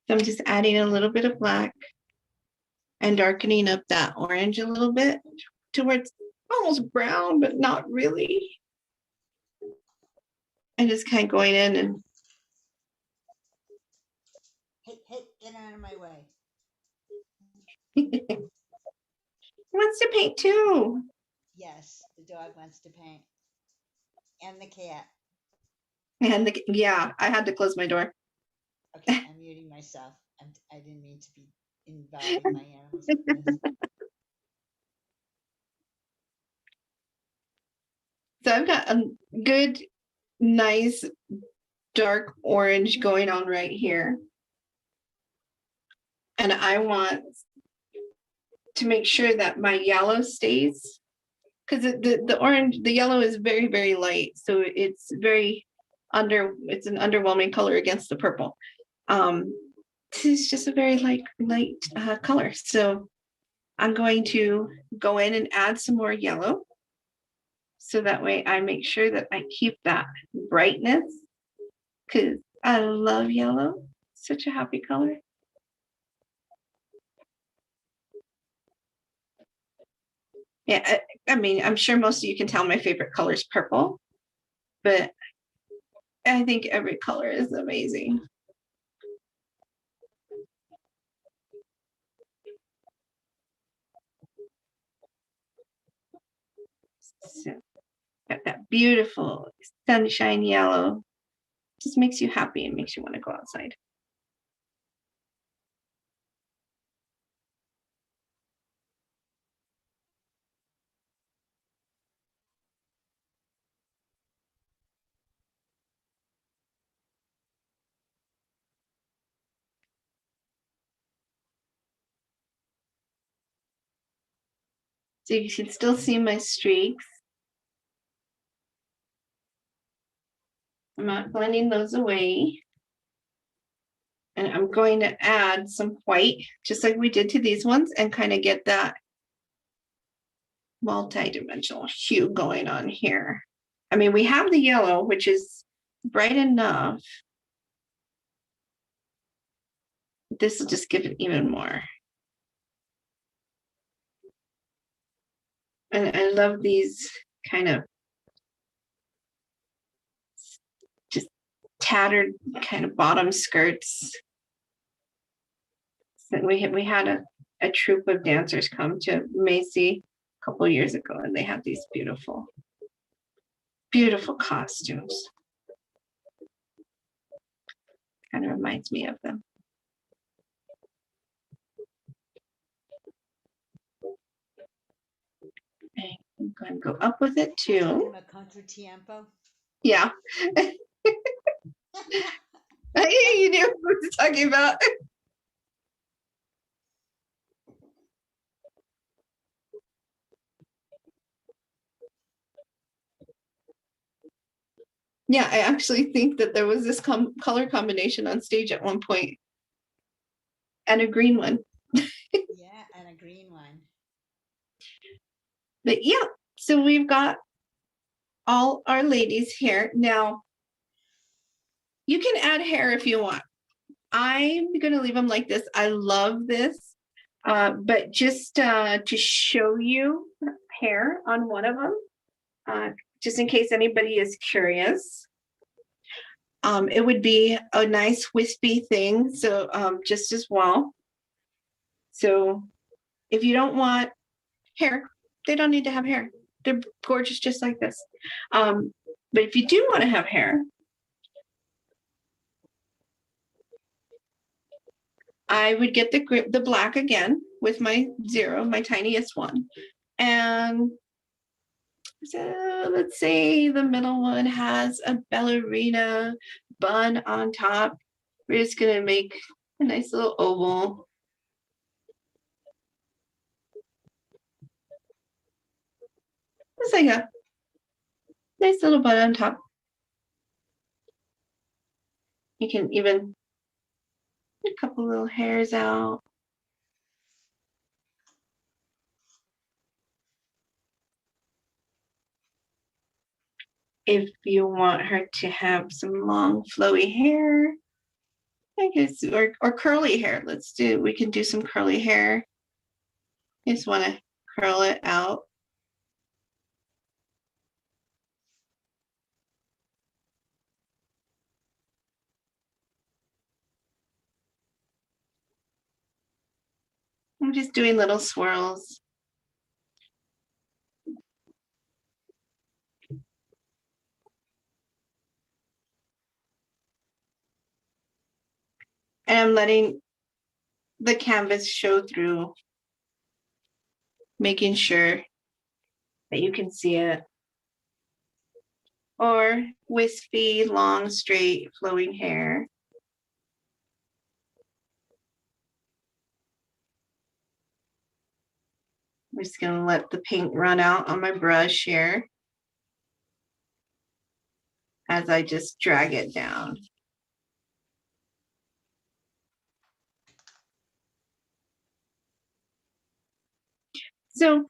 So I'm just adding a little bit of black and darkening up that orange a little bit to where it's almost brown, but not really. And just kind of going in and Hey, get out of my way. he wants to paint too. Yes, the dog wants to paint. And the cat. And yeah, I had to close my door. Okay, I'm muting myself. I didn't mean to be involving my animals. in this. So I've got a good, nice, dark orange going on right here. And I want to make sure that my yellow stays, because the yellow is very, very light. So it's it's an underwhelming color against the purple. This is just a very light color. So I'm going to go in and add some more yellow. So that way I make sure that I keep that brightness, because I love yellow. Such a happy color. Yeah, I mean, I'm sure most of you can tell my favorite color is purple, but I think every color is amazing. So, got that beautiful sunshine yellow. Just makes you happy and makes you want to go outside. So you can still see my streaks. I'm not blending those away. And I'm going to add some white, just like we did to these ones, and kind of get that multi-dimensional hue going on here. I mean, we have the yellow, which is bright enough. This will just give it even more. And I love these kind of just tattered kind of bottom skirts. So we had a troupe of dancers come to Macy a couple of years ago, and they had these beautiful, beautiful costumes. Kind of reminds me of them. And I'm going to go up with it too. Contra tiempo. Yeah. You knew what I was talking about. Yeah, I actually think that there was this color combination on stage at one point, and a green one. Yeah, and a green one. But yeah, so we've got all our ladies here. Now, You can add hair if you want. I'm gonna leave them like this. I love this. But just to show you hair on one of them, just in case anybody is curious. It would be a nice wispy thing, so just as well. So if you don't want hair, they don't need to have hair. They're gorgeous just like this. But if you do want to have hair, I would get the black again with my 0, my tiniest one. And so let's say the middle one has a ballerina bun on top. We're just gonna make a nice little oval. Just like a nice little bun on top. You can even put a couple little hairs out. If you want her to have some long flowy hair, I guess, or curly hair. We can do some curly hair. You just want to curl it out. I'm just doing little swirls. And I'm letting the canvas show through, making sure that you can see it. Or wispy, long, straight, flowing hair. I'm just gonna let the paint run out on my brush here as I just drag it down. So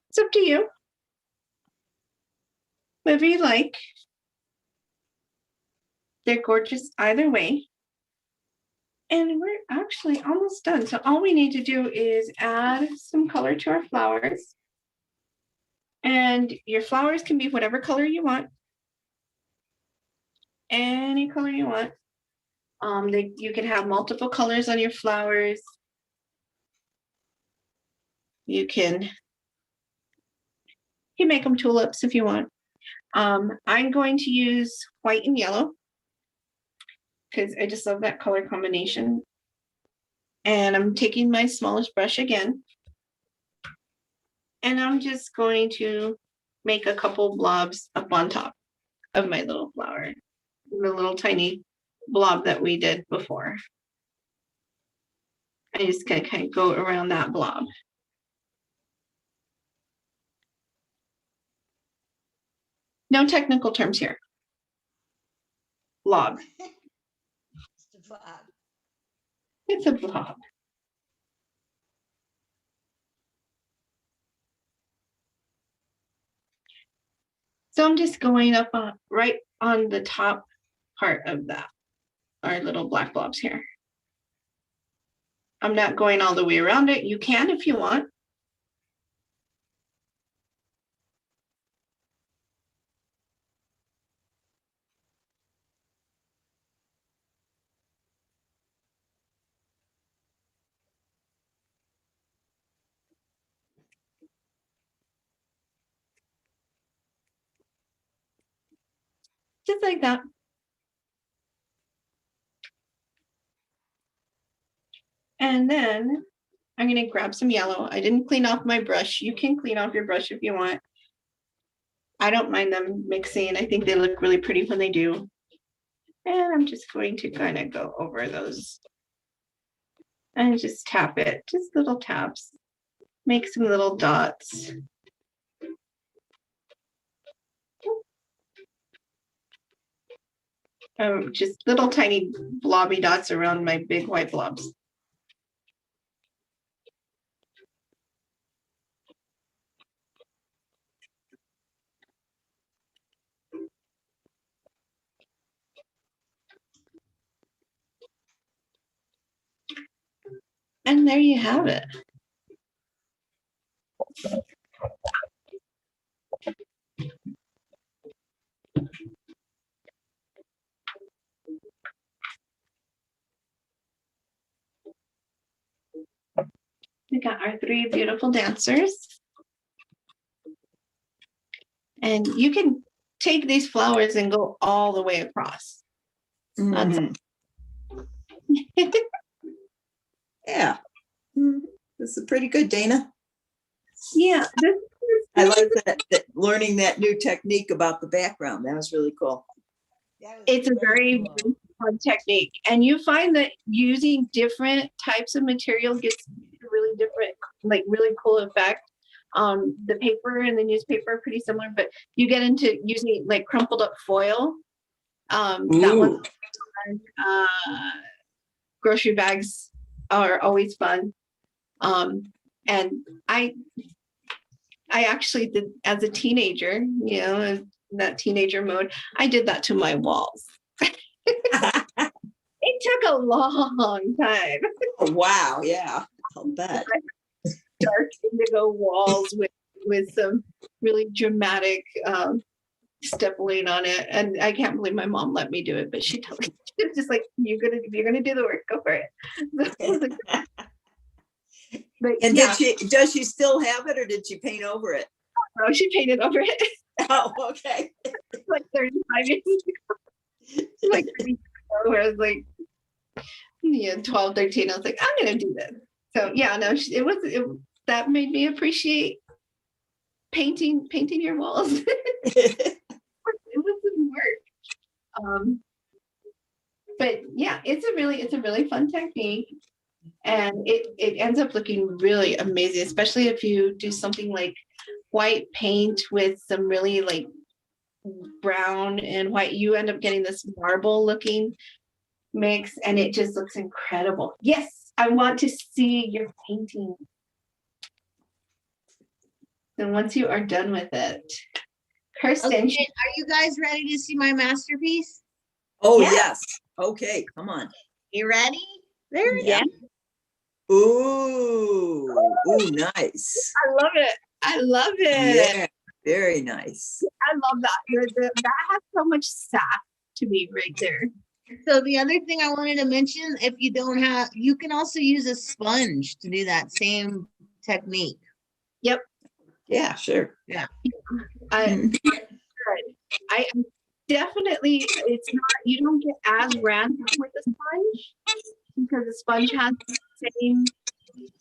it's up to you. Whatever you like. They're gorgeous either way. And we're actually almost done. So all we need to do is add some color to our flowers. And your flowers can be whatever color you want. Any color you want. You can have multiple colors on your flowers. You can make them tulips if you want. I'm going to use white and yellow because I just love that color combination. And I'm taking my smallest brush again. And I'm just going to make a couple blobs up on top of my little flower, the little tiny blob that we did before. I just kind of go around that blob. No technical terms here. Blob. It's a blob. So I'm just going up right on the top part of that, our little black blobs here. I'm not going all the way around it. You can if you want. Just like that. And then I'm going to grab some yellow. I didn't clean off my brush. You can clean off your brush if you want. I don't mind them mixing. I think they look really pretty when they do. And I'm just going to kind of go over those and just tap it, just little taps. Make some little dots. Just little tiny blobby dots around my big white blobs. And there you have it. We got our 3 beautiful dancers. And you can take these flowers and go all the way across. Mhm. Yeah. This is pretty good, Dana. Yeah, I like that learning that new technique about the background. That was really cool. it's a very fun technique. And you find that using different types of material gets really different, like really cool effect. The paper and the newspaper are pretty similar, but you get into using like crumpled up foil. That one's fun. Grocery bags are always fun. And I actually did, as a teenager, you know, in that teenager mode, I did that to my walls. It took a long time. Oh, wow. Yeah. I'll bet. Dark indigo walls with some really dramatic stippling on it. And I can't believe my mom let me do it, but she told me, she was just like, you're gonna do the work, go for it. But And yeah, does she still have it, or did she paint over it? no, she painted over it. Oh, okay. Like 35 years ago. Like 30 years ago, where I was like, 12, 13. I was like, I'm gonna do this. So yeah, no, that made me appreciate painting your walls. It was some work. But yeah, it's a really fun technique. And it ends up looking really amazing, especially if you do something like white paint with some really like brown and white. You end up getting this marble looking mix, and it just looks incredible. Yes, I want to see your painting. And once you are done with it, Kirsten, Okay, are you guys ready to see my masterpiece? Oh, Yeah. yes. Okay, come on. You ready? There yeah, Ooh, nice. I love it. Yeah, very nice. I love that. That has so much sass to me right there. So the other thing I wanted to mention, if you don't have, you can also use a sponge to do that same technique. Yep. Yeah, sure. I definitely, it's not, you don't get as random with the sponge because the sponge has the same,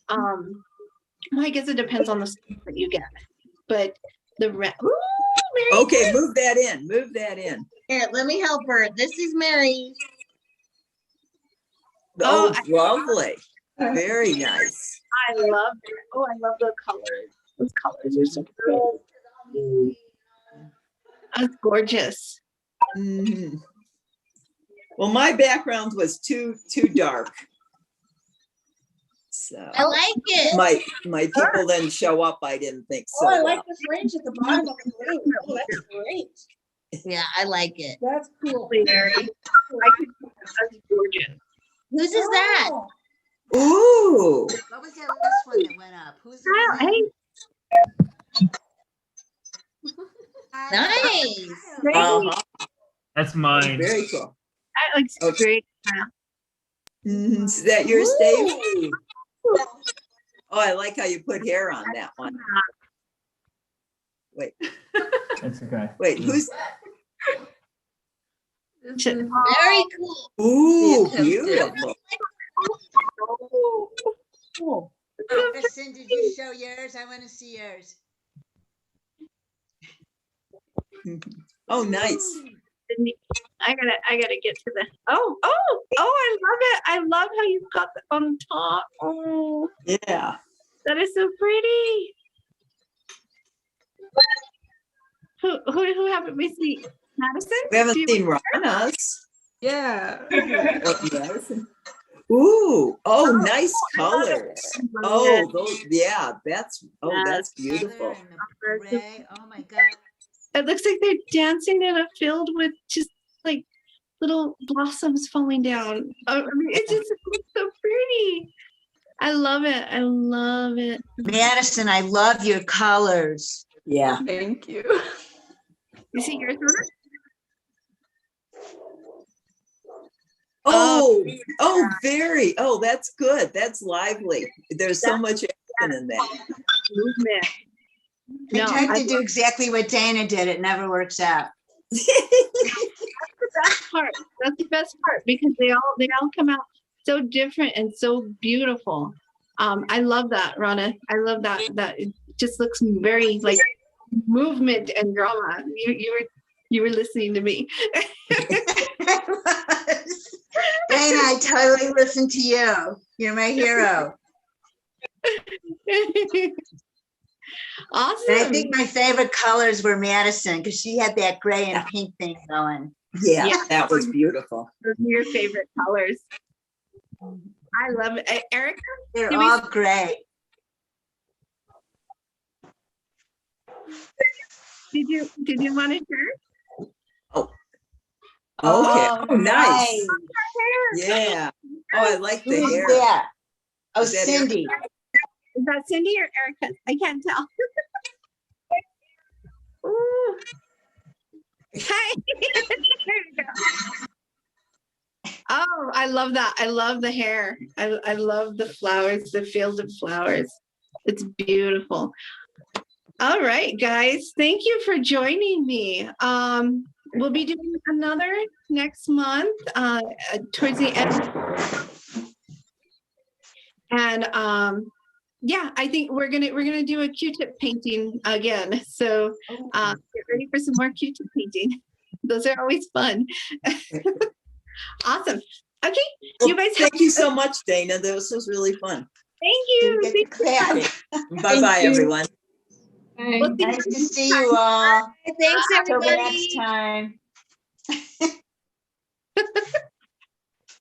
well, I guess it depends on the sponge that you get, but Okay, move that in. Here, let me help her. This is Mary. Oh, lovely. Very nice. I love it. Oh, I love the colors. Those colors are so pretty. That's gorgeous. Mhm. Well, my background was too dark. So I like it. my people didn't show up. I didn't think so. Oh, I like this range at the bottom of the blue. Oh, that's great. Yeah, I like it. That's cool. That's gorgeous. Whose is that? Oh, Ooh. What was that last one that went up? Who's Oh, hey, Nice. great. Uh-huh. That's mine. Very cool. That looks Okay. great. Mhm. Is that yours, Dave? Oh, I like how you put hair on that one. Wait, That's okay. wait, who's? Very cool. Ooh, beautiful. Oh, Kristen, did you show yours? I want to see yours. Oh, nice. I gotta get to the. Oh, I love it. I love how you've got the on top. Oh, Yeah. that is so pretty. Who haven't we seen? Madison? We haven't Do you- seen Rana's. Yeah. Oh, Madison. Ooh, oh, nice colors. Oh, those, yeah, that's beautiful. Color and the gray. Oh my God. It looks like they're dancing in a field with just like little blossoms falling down. I mean, it's just it's so pretty. I love it. I love it. Madison, I love your colors. Yeah. Thank you. You see yours, Rona? Oh, very. Oh, that's good. That's lively. There's so much action in that. Movement. I No, tried I to do exactly what Dana did. It never works out. the best part. That's the best part because they all come out so different and so beautiful. I love that, Rana. I love that. That it just looks very like movement and drama. You were listening to me. Dana, I totally listen to you. You're my hero. Awesome. And I think my favorite colors were Madison because she had that gray and pink thing going. Yeah, Yeah. that was beautiful. Those are your favorite colors. I love it. Erica, They're Give me all great. did you want to share? Okay. Oh, Oh, nice. nice. Yeah. Oh, I like the Who's hair. that? Oh, Is that Erica? Cindy. Is that Cindy or Erica? I can't tell. Ooh. Hi. There you go. Oh, I love that. I love the hair. I love the flowers, the field of flowers. It's beautiful. All right, guys. Thank you for joining me. We'll be doing another next month towards the end. And yeah, I think we're gonna do a Q-tip painting again. So get ready for some more Q-tip painting. Those are always fun. Awesome. Okay, Well, you guys. thank you so much, Dana. This was really fun. Thank you. Get the clap. Bye-bye, you. everyone. We'll see Nice to see you all. Thanks, Till the everybody. next time.